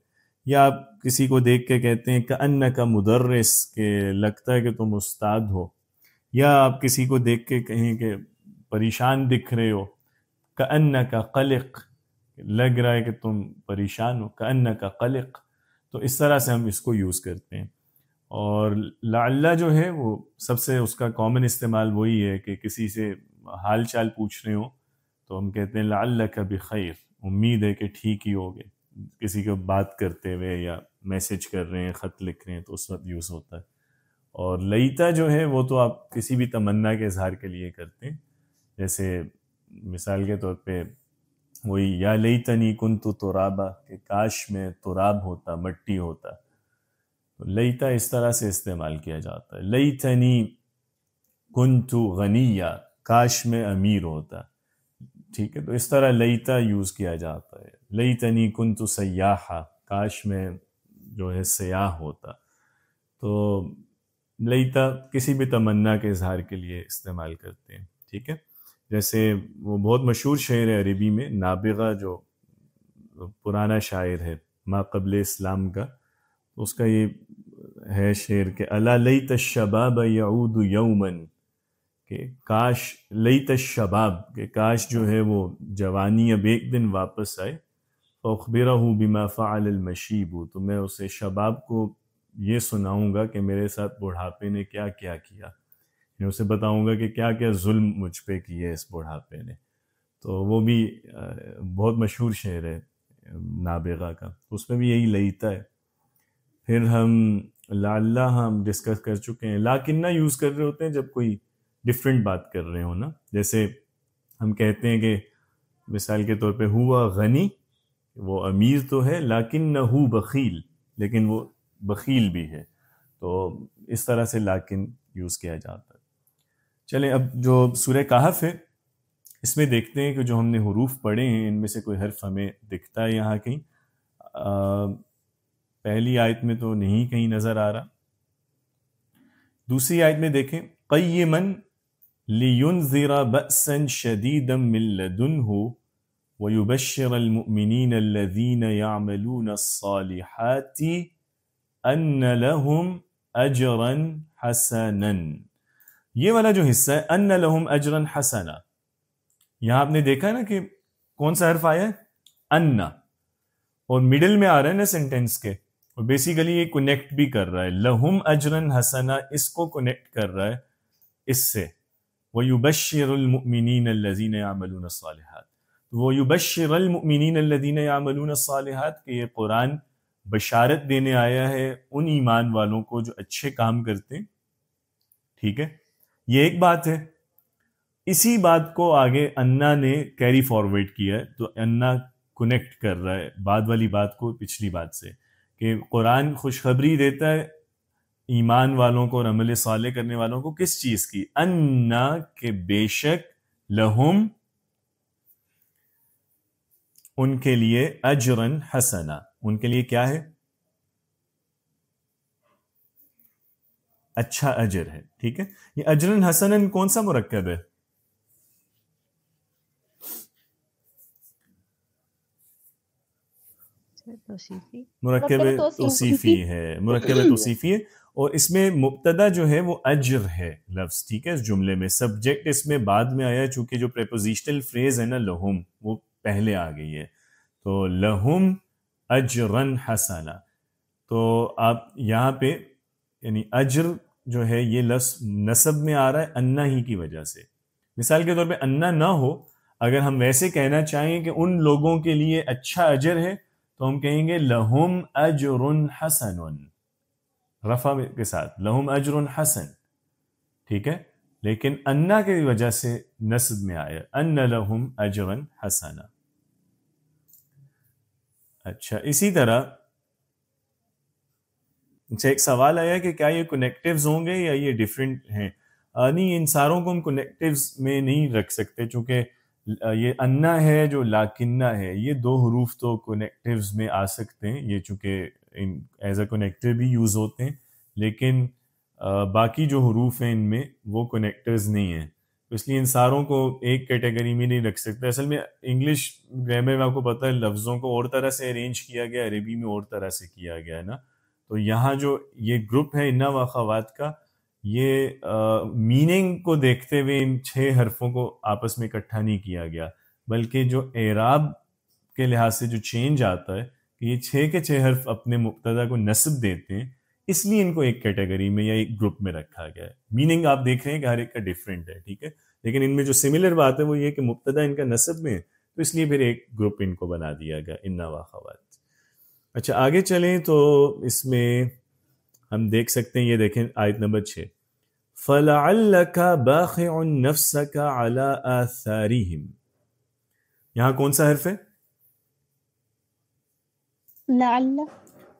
یا آپ کسی کو دیکھ کے کہتے ہیں کأنک مدرس، کہ لگتا ہے کہ تم استاد ہو، یا آپ کسی کو دیکھ کے کہیں کہ پریشان دکھ رہے ہو، کأنک قلق، لگ رہا ہے کہ تم پریشان ہو، کأنک قلق، تو اس طرح سے ہم اس کو یوز کرتے ہیں۔ اور لعلہ جو ہے وہ سب سے اس کا کامن استعمال وہی ہے کہ کسی سے حال چال پوچھ رہے ہوں تو ہم کہتے ہیں لعلک بخیر، امید ہے کہ ٹھیک ہی ہوگے، کسی کو بات کرتے ہوئے یا میسج کر رہے ہیں، خط لکھ رہے ہیں تو اس وقت یوز ہوتا ہے۔ اور لیتا جو ہے وہ تو آپ کسی بھی تمنا کے اظہار کے لیے کرتے ہیں، جیسے مثال کے طور پہ وہی یا لیتنی کنت ترابا، کہ کاش میں تراب ہوتا، مٹی ہوتا، تو لیتا اس طرح سے استعمال کیا جاتا ہے، لیتنی کنت غنیہ، کاش میں امیر ہوتا، ٹھیک ہے؟ تو اس طرح لیتا یوز کیا جاتا ہے، لیتنی کنت سیاحا، کاش میں جو ہے سیاح ہوتا، تو لیتا کسی بھی تمنا کے اظہار کے لیے استعمال کرتے ہیں، ٹھیک ہے؟ جیسے وہ بہت مشہور شعر ہے عربی میں، نابغہ جو پرانا شاعر ہے ما قبل اسلام کا، اس کا یہ ہے شعر کہ الا لیت الشباب یعود یوما، کہ کاش، لیت الشباب، کہ کاش جو ہے وہ جوانی اب ایک دن واپس آئے، فاخبرہ بما فعل المشیب، تو میں اسے شباب کو یہ سناؤں گا کہ میرے ساتھ بڑھاپے نے کیا کیا کیا، میں اسے بتاؤں گا کہ کیا کیا ظلم مجھ پہ کیے اس بڑھاپے نے، تو وہ بھی بہت مشہور شعر ہے نابغہ کا، اس میں بھی یہی لیتا ہے۔ پھر ہم لعلہ ہم ڈسکس کر چکے ہیں، لاکنہ یوز کر رہے ہوتے ہیں جب کوئی ڈیفرنٹ بات کر رہے ہو نا، جیسے ہم کہتے ہیں کہ مثال کے طور پہ ہوا غنی، وہ امیر تو ہے، لیکنہ بخیل، لیکن وہ بخیل بھی ہے، تو اس طرح سے لاکن یوز کیا جاتا ہے۔ چلیں اب جو سورہ کہف ہے اس میں دیکھتے ہیں کہ جو ہم نے حروف پڑھے ہیں ان میں سے کوئی حرف ہمیں دکھتا ہے یہاں کہیں، پہلی آیت میں تو نہیں کہیں نظر آ رہا، دوسری آیت میں دیکھیں قیما لینذر بأسا شدیدا من لدنہ ویبشر المؤمنین الذین یعملون الصالحات ان لہم اجرا حسنا، یہ والا جو حصہ ہے ان لہم اجرا حسنا، یہاں آپ نے دیکھا نا کہ کون سا حرف آیا ہے؟ ان، اور مڈل میں آ رہا ہے نا سینٹینس کے، اور بیسیکلی یہ کنیکٹ بھی کر رہا ہے، لہم اجرا حسنا اس کو کنیکٹ کر رہا ہے اس سے، وَيُبَشِّرُ الْمُؤْمِنِينَ الَّذِينَ يَعْمَلُونَ الصَّالِحَاتِ، وَيُبَشِّرُ الْمُؤْمِنِينَ الَّذِينَ يَعْمَلُونَ الصَّالِحَاتِ، کہ یہ قرآن بشارت دینے آیا ہے ان ایمان والوں کو جو اچھے کام کرتے ہیں، ٹھیک ہے؟ یہ ایک بات ہے، اسی بات کو آگے انا نے کیری فارورڈ کیا ہے، تو انا کنیکٹ کر رہا ہے بعد والی بات کو پچھلی بات سے، کہ قرآن خوشخبری دیتا ہے ایمان والوں کو اور عمل صالح کرنے والوں کو کس چیز کی؟ انا، کہ بے شک، لہم ان کے لیے، اجرن حسنا ان کے لیے کیا ہے؟ اچھا اجر ہے، ٹھیک ہے؟ یہ اجرن حسنا کون سا مرکب ہے؟ مرکب توصیفی ہے، مرکب توصیفی ہے، اور اس میں مبتدا جو ہے وہ اجر ہے لفظ، ٹھیک ہے، اس جملے میں سبجیکٹ اس میں بعد میں آیا، چونکہ جو پریپوزیشنل فریز ہے نا لہم وہ پہلے آ گئی ہے، تو لہم اجرن حسنا، تو آپ یہاں پہ یعنی اجر جو ہے یہ لفظ نسب میں آ رہا ہے انا ہی کی وجہ سے. مثال کے طور پہ انا نہ ہو، اگر ہم ویسے کہنا چاہیں کہ ان لوگوں کے لیے اچھا اجر ہے تو ہم کہیں گے لہم اجر حسن، رفع کے ساتھ لہم اجر حسن، ٹھیک ہے، لیکن انا کی وجہ سے نسب میں آیا ان لہم اجر حسنا. اچھا، اسی طرح ایک سوال آیا کہ کیا یہ کنیکٹیوز ہوں گے یا یہ ڈیفرنٹ ہیں؟ نہیں، ان ساروں کو ہم کنیکٹیوز میں نہیں رکھ سکتے، چونکہ یہ انا ہے جو لاکنہ ہے، یہ دو حروف تو کنیکٹیوز میں آ سکتے ہیں، یہ چونکہ ایز اے کنیکٹر بھی یوز ہوتے ہیں، لیکن باقی جو حروف ہیں ان میں وہ کنیکٹرز نہیں ہیں، تو اس لیے ان ساروں کو ایک کیٹیگری میں نہیں رکھ سکتے. اصل میں انگلش گرامر میں آپ کو پتہ ہے لفظوں کو اور طرح سے ارینج کیا گیا، عربی میں اور طرح سے کیا گیا ہے نا، تو یہاں جو یہ گروپ ہے انا و اخوات کا، یہ میننگ کو دیکھتے ہوئے ان 6 حرفوں کو آپس میں اکٹھا نہیں کیا گیا، بلکہ جو اعراب کے لحاظ سے جو چینج آتا ہے کہ یہ 6 کے 6 حرف اپنے مبتدا کو نصب دیتے ہیں، اس لیے ان کو ایک کیٹیگری میں یا ایک گروپ میں رکھا گیا ہے. میننگ آپ دیکھ رہے ہیں کہ ہر ایک کا ڈیفرنٹ ہے، ٹھیک ہے، لیکن ان میں جو سملر بات ہے وہ یہ کہ مبتدا ان کا نصب میں ہے، تو اس لیے پھر ایک گروپ ان کو بنا دیا گیا انا و اخوات. اچھا آگے چلیں تو اس میں ہم دیکھ سکتے ہیں، یہ دیکھیں آیت نمبر 6، فَلَعَلَّكَ بَاخِعٌ نَفْسَكَ عَلَىٰ آثَارِهِمْ، یہاں کون سا حرف ہے؟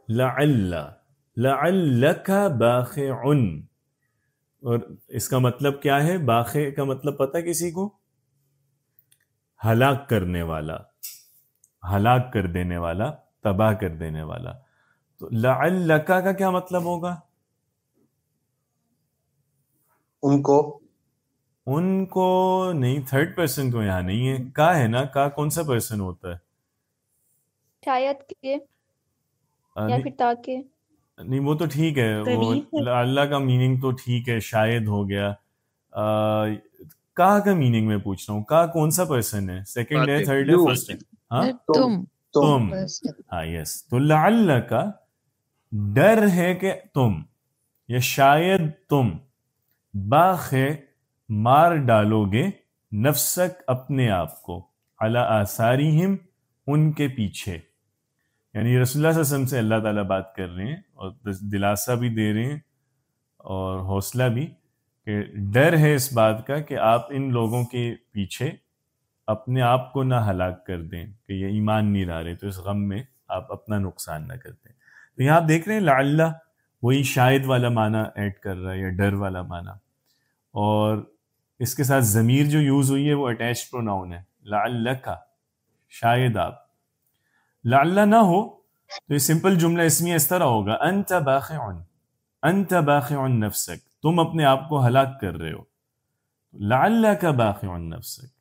لعل، لعلك باخع، اور اس کا مطلب کیا ہے؟ باخع کا مطلب پتہ کسی کو؟ ہلاک کرنے والا، ہلاک کر دینے والا، تباہ کر دینے والا. تو لعلک کا کیا مطلب ہوگا؟ ان کو نہیں، تھرڈ پرسن تو یہاں نہیں ہے، کا ہے نا، کا کون سا پرسن ہوتا ہے؟ شاید کے یا پھر تاکہ. نہیں وہ تو ٹھیک ہے، وہ اللہ کا میننگ تو ٹھیک ہے، شاید ہو گیا. کا میننگ میں پوچھ رہا ہوں، کا کون سا پرسن ہے؟ سیکنڈ ہے، تھرڈ ہے، فرسٹ ہے؟ ہاں تم، ہاں یس. تو لعلک ڈر ہے کہ تم، یا شاید تم، باخع مار ڈالو گے، نفسک اپنے آپ کو، علی آثارہم ان کے پیچھے. یعنی رسول اللہ صلی اللہ علیہ وسلم سے اللہ تعالیٰ بات کر رہے ہیں اور دلاسا بھی دے رہے ہیں اور حوصلہ بھی، کہ ڈر ہے اس بات کا کہ آپ ان لوگوں کے پیچھے اپنے آپ کو نہ ہلاک کر دیں کہ یہ ایمان نہیں لا رہے، تو اس غم میں آپ اپنا نقصان نہ کر دیں. تو یہاں آپ دیکھ رہے ہیں لعل وہی شاید والا معنی ایڈ کر رہا ہے یا ڈر والا معنی، اور اس کے ساتھ ضمیر جو یوز ہوئی ہے وہ اٹیچ پروناؤن ہے، لعلک، شاید آپ. لعل نہ ہو تو یہ سمپل جملہ اسمیہ اس طرح ہوگا، انت باخع، انت باخع نفسک، تم اپنے آپ کو ہلاک کر رہے ہو. لعلک باخع نفسک،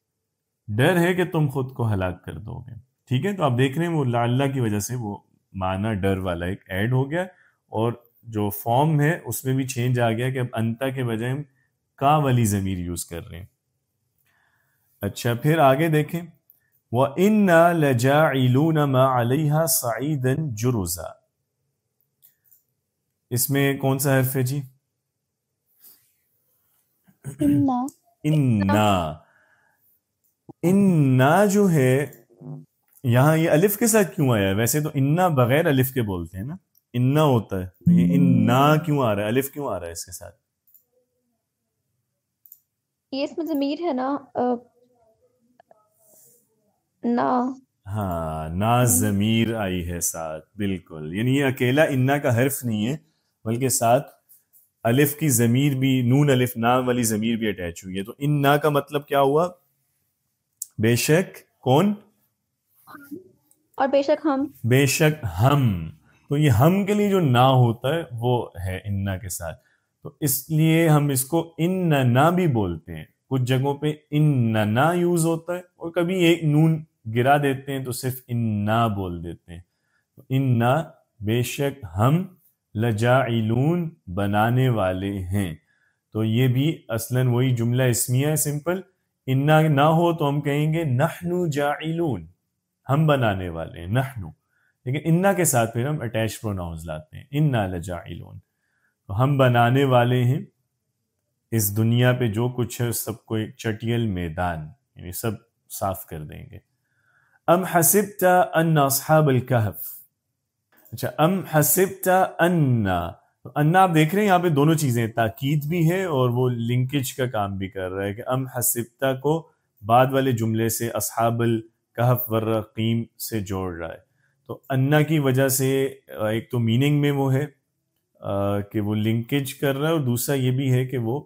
ڈر ہے کہ تم خود کو ہلاک کر دو گے. ٹھیک ہے، تو آپ دیکھ رہے ہیں وہ لعل کی وجہ سے وہ معنی ڈر والا ایک ایڈ ہو گیا، اور جو فارم ہے اس میں بھی چینج آ گیا کہ اب انتا کے بجائے ہم کا والی ضمیر یوز کر رہے ہیں. اچھا پھر آگے دیکھیں، وَإِنَّا لَجَاعِلُونَ مَا عَلَيْهَا صَعِيدًا جُرُزًا، اس میں کون سا حرف ہے جی؟ انا جو ہے یہاں یہ الف کے ساتھ کیوں آیا ہے؟ ویسے تو انا بغیر الف کے بولتے ہیں نا، انا ہوتا ہے، یہ انا کیوں آ رہا ہے، الف کیوں آ رہا ہے اس کے ساتھ؟ یہ اس میں ضمیر ہے نا، نا، ہاں نا ضمیر آئی ہے ساتھ، بالکل. یعنی یہ اکیلا انا کا حرف نہیں ہے بلکہ ساتھ الف کی ضمیر بھی، نون الف نا والی ضمیر بھی اٹیچ ہوئی ہے. تو انا کا مطلب کیا ہوا؟ بے شک کون؟ اور بے شک ہم، بے شک ہم. تو یہ ہم کے لیے جو نا ہوتا ہے وہ ہے انا کے ساتھ، تو اس لیے ہم اس کو اننا بھی بولتے ہیں. کچھ جگہوں پہ اننا یوز ہوتا ہے اور کبھی ایک نون گرا دیتے ہیں تو صرف انا بول دیتے ہیں. تو انا بے شک ہم لجاعلون بنانے والے ہیں. تو یہ بھی اصلاً وہی جملہ اسمیہ ہے سمپل. انا نہ ہو تو ہم کہیں گے نحن جاعلون، ہم بنانے والے ہیں نحن، لیکن انا کے ساتھ پھر ہم اٹیچ پروناؤنز لاتے ہیں انا لجاعلون. تو ہم بنانے والے ہیں اس دنیا پہ جو کچھ ہے سب کو ایک چٹیل میدان، یعنی سب صاف کر دیں گے. ام حسبت ان اصحاب الکہف. اچھا ام حسبت ان آپ دیکھ رہے ہیں یہاں پہ دونوں چیزیں، تاکید بھی ہے اور وہ لنکیج کا کام بھی کر رہا ہے کہ ام حسبت کو بعد والے جملے سے اصحاب الکہف والرقیم سے جوڑ رہا ہے. تو انا کی وجہ سے ایک تو میننگ میں وہ ہے کہ وہ لنکیج کر رہا ہے، اور دوسرا یہ بھی ہے کہ وہ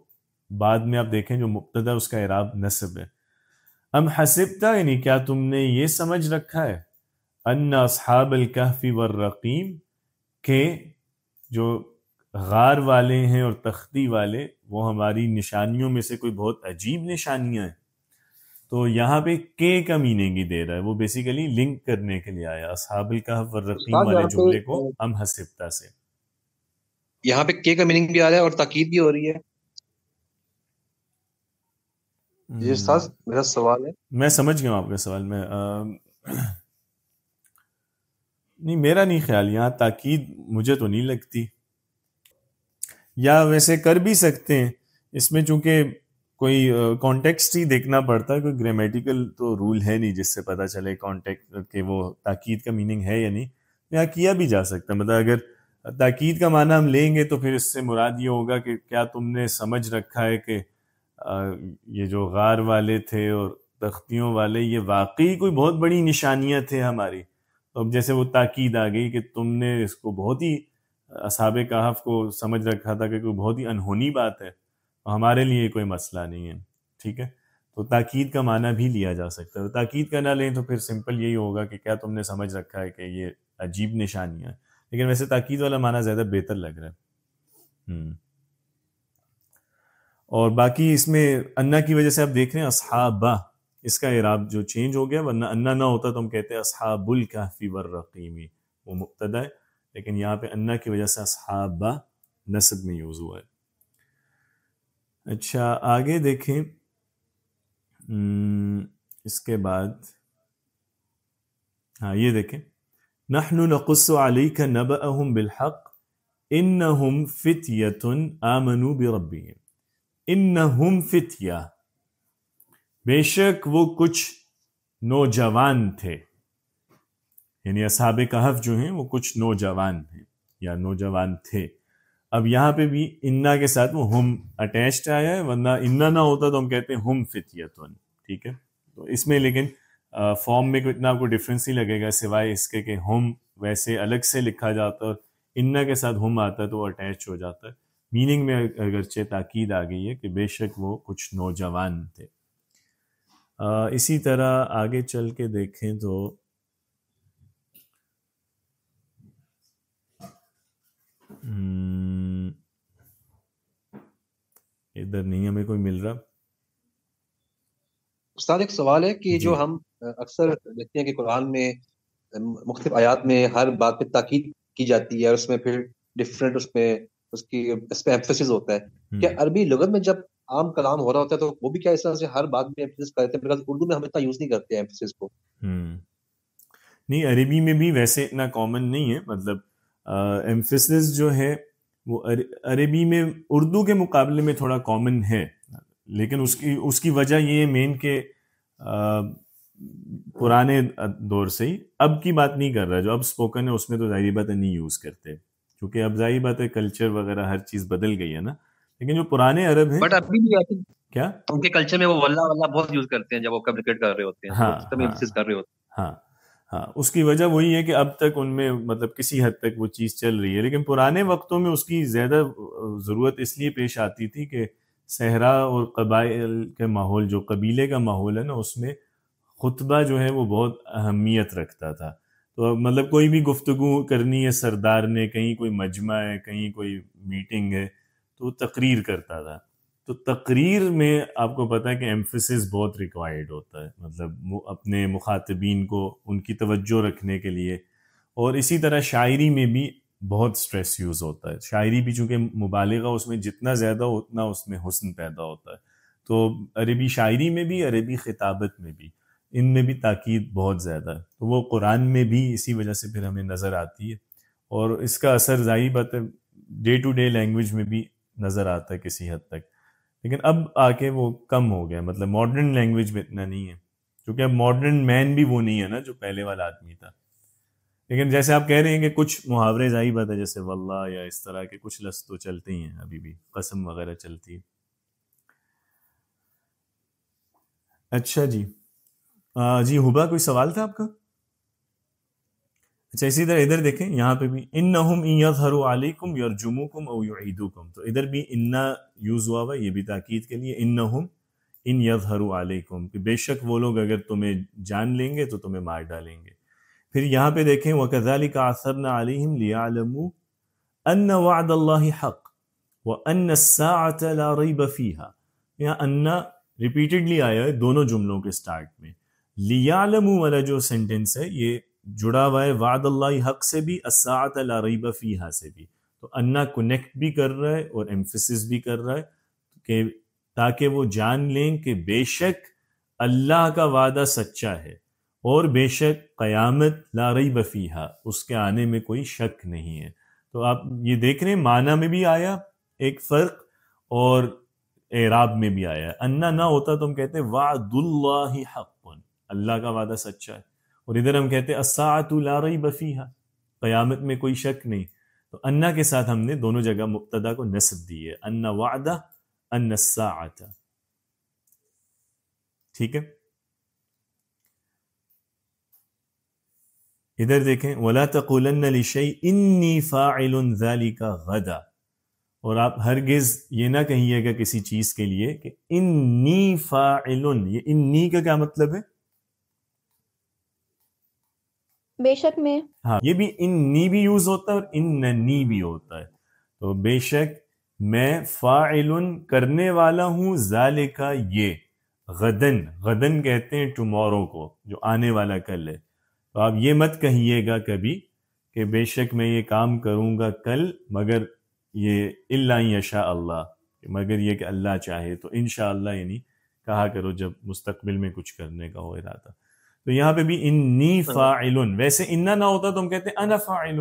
بعد میں آپ دیکھیں جو مبتدا اس کا اعراب نصب ہے. ام حسبتا یعنی کیا تم نے یہ سمجھ رکھا ہے ان اصحاب الکہف والرقیم کہ جو غار والے ہیں اور تختی والے وہ ہماری نشانیوں میں سے کوئی بہت عجیب نشانیاں ہیں. تو یہاں پہ کے کا میننگ ہی دے رہا ہے، وہ بیسیکلی لنک کرنے کے لیے آیا اصحاب الکہف والرقیم استاد والے یہاں جملے کو پہ ام حسبتا سے. یہاں پہ کے کا میننگ بھی آ رہا ہے اور تاکید بھی ہو رہی ہے. یہ استاد میرا سوال ہے. میں سمجھ گیا ہوں آپ کا سوال. میں نہیں، میرا نہیں خیال یہاں تاکید مجھے تو نہیں لگتی، یا ویسے کر بھی سکتے ہیں اس میں، چونکہ کوئی کانٹیکسٹ ہی دیکھنا پڑتا ہے، کوئی گرامیٹیکل تو رول ہے نہیں جس سے پتہ چلے کانٹیکسٹ کہ وہ تاکید کا میننگ ہے یا نہیں. یہاں کیا بھی جا سکتا ہے، مطلب اگر تاکید کا معنی ہم لیں گے تو پھر اس سے مراد یہ ہوگا کہ کیا تم نے سمجھ رکھا ہے کہ یہ جو غار والے تھے اور تختیوں والے یہ واقعی کوئی بہت بڑی نشانیاں تھے ہماری. تو اب جیسے وہ تاکید آ گئی کہ تم نے اس کو بہت ہی اصحاب کہف کو سمجھ رکھا تھا کہ کوئی بہت ہی انہونی بات ہے، ہمارے لیے کوئی مسئلہ نہیں ہے. ٹھیک ہے، تو تاکید کا معنی بھی لیا جا سکتا ہے. تاکید کا نہ لیں تو پھر سمپل یہی ہوگا کہ کیا تم نے سمجھ رکھا ہے کہ یہ عجیب نشانیاں ہیں. لیکن ویسے تاکید والا معنی زیادہ بہتر لگ رہا ہے. اور باقی اس میں انا کی وجہ سے آپ دیکھ رہے ہیں اصحابہ، اس کا اعراب جو چینج ہو گیا، ورنہ انا نہ ہوتا تو ہم کہتے ہیں اصحاب الکہف والرقیم، وہ مبتدا ہے، لیکن یہاں پہ انا کی وجہ سے اصحابہ نصب میں یوز ہوا ہے. اچھا آگے دیکھیں، اس کے بعد ہاں یہ دیکھیں، نحن نقص علیک نبأہم بالحق انہم فتیۃ آمنوا بربہم. انہم فتیہ، بے شک وہ کچھ نوجوان تھے، یعنی اصحاب کہف جو ہیں وہ کچھ نوجوان ہیں یا نوجوان تھے. اب یہاں پہ بھی انا کے ساتھ وہ ہم اٹیچڈ آیا ہے، ورنہ انا نہ ہوتا تو ہم کہتے ہیں ہم فتیتن. ٹھیک ہے، تو اس میں لیکن فارم میں اتنا آپ کو ڈفرینس نہیں لگے گا سوائے اس کے کہ ہم ویسے الگ سے لکھا جاتا ہے اور انا کے ساتھ ہم آتا ہے تو وہ اٹیچ ہو جاتا ہے. میننگ میں اگرچہ تاکید آ گئی ہے کہ بے شک وہ کچھ نوجوان تھے. اسی طرح آگے چل کے دیکھیں تو ادھر نہیں ہمیں کوئی مل رہا. استاد ایک سوال ہے کہ جو ہم اکثر دیکھتے ہیں کہ قرآن میں مختلف آیات میں ہر بات پہ تاکید کی جاتی ہے اور اس میں پھر ڈفرینٹ اس پہ ایمفیسس ہوتا ہے. کیا عربی لغت میں جب عام کلام ہو رہا ہوتا ہے تو وہ بھی کیا اس طرح سے ہر بات میں ایمفیسس کرتے ہیں؟ بیکاز اردو میں ہم اتنا یوز نہیں کرتے ہیں ایمفیسس کو. نہیں، عربی میں بھی ویسے اتنا کامن نہیں ہے، مطلب ایمفیسس جو ہے وہ عربی میں اردو کے مقابلے میں تھوڑا کامن ہے، لیکن اس کی وجہ یہ مین کہ پرانے دور سے ہی، اب کی بات نہیں کر رہا، جو اب اسپوکن ہے اس میں تو ظاہری بات ہے نہیں یوز کرتے، کیونکہ اب ظاہری بات ہے کلچر وغیرہ ہر چیز بدل گئی ہے نا. لیکن جو پرانے عرب ہیں، بٹ ابھی بھی کیا ان کے کلچر میں وہ واللہ بہت یوز کرتے ہیں جب وہ کمیونیکیٹ کر رہے ہوتے ہیں، اس میں ایمفیسس کر رہے ہوتے ہیں. ہاں اس کی وجہ وہی ہے کہ اب تک ان میں مطلب کسی حد تک وہ چیز چل رہی ہے، لیکن پرانے وقتوں میں اس کی زیادہ ضرورت اس لیے پیش آتی تھی کہ صحرا اور قبائل کے ماحول، جو قبیلے کا ماحول ہے نا، اس میں خطبہ جو ہے وہ بہت اہمیت رکھتا تھا. تو مطلب کوئی بھی گفتگو کرنی ہے سردار نے، کہیں کوئی مجمع ہے، کہیں کوئی میٹنگ ہے، تو وہ تقریر کرتا تھا. تو تقریر میں آپ کو پتہ ہے کہ ایمفیسس بہت ریکوائرڈ ہوتا ہے، مطلب اپنے مخاطبین کو ان کی توجہ رکھنے کے لیے اور اسی طرح شاعری میں بھی بہت سٹریس یوز ہوتا ہے. شاعری بھی چونکہ مبالغہ اس میں جتنا زیادہ ہو اتنا اس میں حسن پیدا ہوتا ہے. تو عربی شاعری میں بھی عربی خطابت میں بھی ان میں بھی تاکید بہت زیادہ ہے. تو وہ قرآن میں بھی اسی وجہ سے پھر ہمیں نظر آتی ہے، اور اس کا اثر ظاہری بات ہے ڈے ٹو ڈے لینگویج میں بھی نظر آتا ہے کسی حد تک. لیکن اب آ کے وہ کم ہو گیا، مطلب ماڈرن لینگویج میں اتنا نہیں ہے، کیونکہ اب ماڈرن مین بھی وہ نہیں ہے نا جو پہلے والا آدمی تھا. لیکن جیسے آپ کہہ رہے ہیں کہ کچھ محاورے ظاہری بات ہے جیسے واللہ یا اس طرح کے کچھ لفظ تو چلتے ہی ہیں، ابھی بھی قسم وغیرہ چلتی ہے. اچھا جی، جی ہبا کوئی سوال تھا آپ کا؟ اچھا اسی طرح ادھر دیکھیں، یہاں پہ بھی انہم ان یظہروا علیکم یرجموکم او یعیدوکم، تو ادھر بھی انا یوز ہوا ہوا، یہ بھی تاکید کے لیے انہم ان یظہروا علیکم، کہ بے شک وہ لوگ اگر تمہیں جان لیں گے تو تمہیں مار ڈالیں گے. پھر یہاں پہ دیکھیں وَكَذَلِكَ عَثَرْنَا عَلَيْهِمْ لِيَعْلَمُوا أَنَّ وَعْدَ اللَّهِ حَقٌّ وَأَنَّ السَّاعَةَ لَا رَيْبَ فِيهَا. یہاں انا ریپیٹڈلی آیا ہے دونوں جملوں کے سٹارٹ میں. لِيَعْلَمُوا والا جو سینٹنس ہے یہ جڑا ہوا ہے وعد اللہ حق سے بھی، الساعۃ لا ریب فیہا سے بھی. تو انا کنیکٹ بھی کر رہا ہے اور ایمفسس بھی کر رہا ہے کہ تاکہ وہ جان لیں کہ بے شک اللہ کا وعدہ سچا ہے اور بے شک قیامت لا ریب فیہا، اس کے آنے میں کوئی شک نہیں ہے. تو آپ یہ دیکھ رہے ہیں معنی میں بھی آیا ایک فرق اور اعراب میں بھی آیا. انا نہ ہوتا تو ہم کہتے وعد اللہ حق، اللہ کا وعدہ سچا ہے، اور ادھر ہم کہتے الساعۃ لا ریب فیہا، قیامت میں کوئی شک نہیں. تو انا کے ساتھ ہم نے دونوں جگہ مبتدا کو نصب دی ہے، ان وعدہ ان الساعۃ. ٹھیک ہے، ادھر دیکھیں وَلَا تَقُولَنَّ لِشَيْءٍ إِنِّي فَاعِلٌ ذَلِكَ غَدًا، اور آپ ہرگز یہ نہ کہیے گا کسی چیز کے لیے کہ انی فاعل. یہ انی کا کیا مطلب ہے؟ بے شک میں. ہاں، یہ بھی انی بھی یوز ہوتا ہے اور اننی بھی ہوتا ہے. تو بے شک میں فاعل کرنے والا ہوں، ذالک یہ، غدن، غدن کہتے ہیں ٹمورو کو، جو آنے والا کل ہے. تو آپ یہ مت کہیے گا کبھی کہ بے شک میں یہ کام کروں گا کل، مگر یہ الا یشاء اللہ، مگر یہ کہ اللہ چاہے. تو انشاءاللہ یعنی کہا کرو جب مستقبل میں کچھ کرنے کا ہو ارادہ. تو یہاں پہ بھی انی فاعل، ویسے انا نہ ہوتا تو ہم کہتے انا فاعل،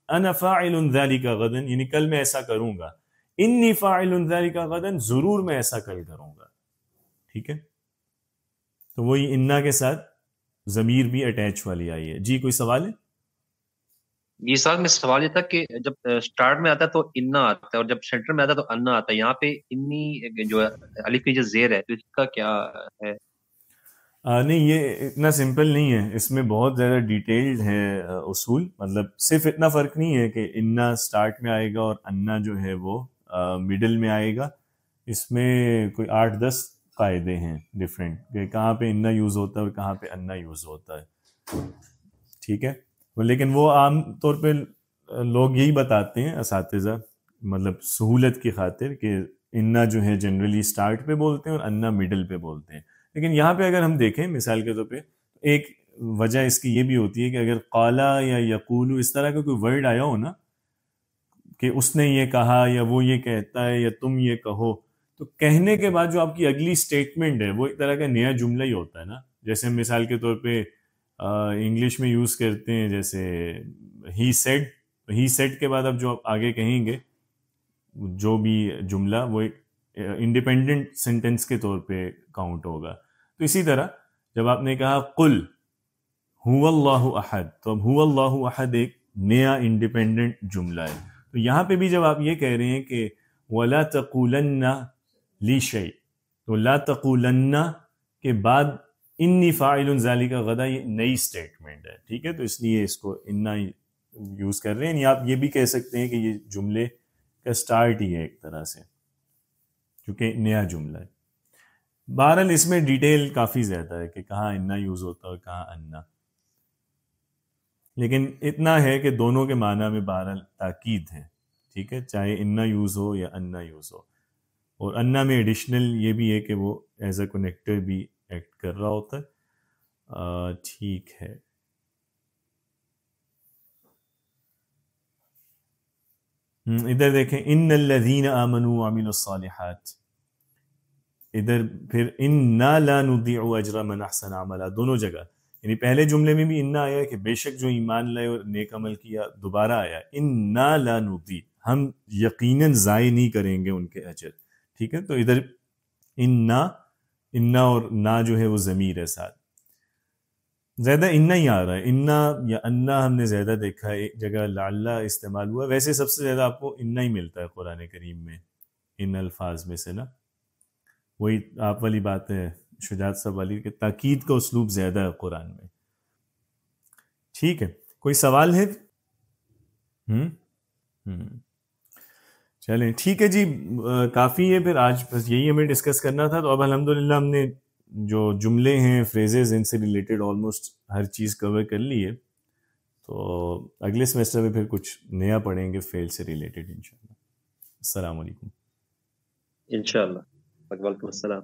انا فاعل ذالک غدن، یعنی کل میں ایسا کروں گا. انی فاعل ذالک غدن، ضرور میں ایسا کل کروں گا. ٹھیک ہے، تو وہی انا کے ساتھ ضمیر بھی اٹیچ والی آئی ہے. جی کوئی سوال ہے؟ یہ ساتھ میں سوال یہ تھا کہ جب سٹارٹ میں آتا ہے تو انا آتا ہے اور جب سینٹر میں آتا ہے تو انا آتا ہے. یہاں پہ انی جو الف کی جو زیر ہے تو اس کا کیا ہے؟ نہیں، یہ اتنا سمپل نہیں ہے، اس میں بہت زیادہ ڈیٹیلڈ ہے اصول. مطلب صرف اتنا فرق نہیں ہے کہ انا سٹارٹ میں آئے گا اور انا جو ہے وہ مڈل میں آئے گا. اس میں کوئی 8-10 قاعدے ہیں ڈفرینٹ، کہ کہاں پہ انا یوز ہوتا ہے اور کہاں پہ انا یوز ہوتا ہے. ٹھیک ہے، لیکن وہ عام طور پہ لوگ یہی بتاتے ہیں اساتذہ، مطلب سہولت کی خاطر، کہ انا جو ہے جنرلی سٹارٹ پہ بولتے ہیں اور انا مڈل پہ بولتے ہیں. لیکن یہاں پہ اگر ہم دیکھیں مثال کے طور پہ، ایک وجہ اس کی یہ بھی ہوتی ہے کہ اگر قالا یا یقولو اس طرح کا کوئی ورڈ آیا ہو نا، کہ اس نے یہ کہا یا وہ یہ کہتا ہے یا تم یہ کہو، تو کہنے کے بعد جو آپ کی اگلی سٹیٹمنٹ ہے وہ ایک طرح کا نیا جملہ ہی ہوتا ہے نا. جیسے مثال کے طور پہ انگلش میں یوز کرتے ہیں جیسے ہی سیڈ، ہی سیڈ کے بعد اب جو آپ آگے کہیں گے جو بھی جملہ وہ ایک انڈیپینڈنٹ سینٹنس کے طور پہ کاؤنٹ ہوگا. تو اسی طرح جب آپ نے کہا قل هو اللہ احد، تو اب هو اللہ احد ایک نیا انڈیپینڈنٹ جملہ ہے. تو یہاں پہ بھی جب آپ یہ کہہ رہے ہیں کہ وَلَا تَقُولَنَّ لِشَيْءٍ، تو لا تقولن کے بعد انی فاعل ذالک غدا، یہ نئی سٹیٹمنٹ ہے. ٹھیک ہے، تو اس لیے اس کو انا یوز کر رہے ہیں. یا آپ یہ بھی کہہ سکتے ہیں کہ یہ جملے کا سٹارٹ ہی ہے ایک طرح سے، کیونکہ نیا جملہ ہے. بہرحال اس میں ڈیٹیل کافی زیادہ ہے کہ کہاں انا یوز ہوتا ہے اور کہاں انا، لیکن اتنا ہے کہ دونوں کے معنی میں بہرحال تاکید ہے. ٹھیک ہے، چاہے انا یوز ہو یا انا یوز ہو. اور انا میں ایڈیشنل یہ بھی ہے کہ وہ ایز اے کنیکٹر بھی ایکٹ کر رہا ہوتا ہے. ٹھیک ہے، ادھر دیکھیں ان الذین آمنوا وعملوا الصالحات، ادھر پھر انا لا نضیع اجر من احسن عملا، دونوں جگہ، یعنی پہلے جملے میں بھی انا آیا کہ بے شک جو ایمان لائے اور نیک عمل کیا، دوبارہ آیا انا لا نضیع، ہم یقیناً ضائع نہیں کریں گے ان کے اجر، ٹھیک ہے. تو ادھر انا اور نا جو ہے وہ ضمیر ہے ساتھ، زیادہ انا ہی آ رہا ہے، انا یا انا ہم نے زیادہ دیکھا ہے، ایک جگہ لعلہ استعمال ہوا. ویسے سب سے زیادہ آپ کو انا ہی ملتا ہے قرآن کریم میں ان الفاظ میں سے نا. وہی آپ والی بات ہے شجاعت صاحب والی کہ تاکید کا اسلوب زیادہ ہے قرآن میں. ٹھیک ہے، کوئی سوال ہے؟ چلیں ٹھیک ہے جی، کافی ہے پھر آج، بس یہی ہمیں ڈسکس کرنا تھا. تو اب الحمدللہ ہم نے جو جملے ہیں فریزز ان سے ریلیٹڈ آلموسٹ ہر چیز کور کر لی ہے. تو اگلے سمیسٹر میں پھر کچھ نیا پڑھیں گے فیل سے ریلیٹڈ انشاءاللہ. السلام علیکم. انشاءاللہ. وعلیکم السلام.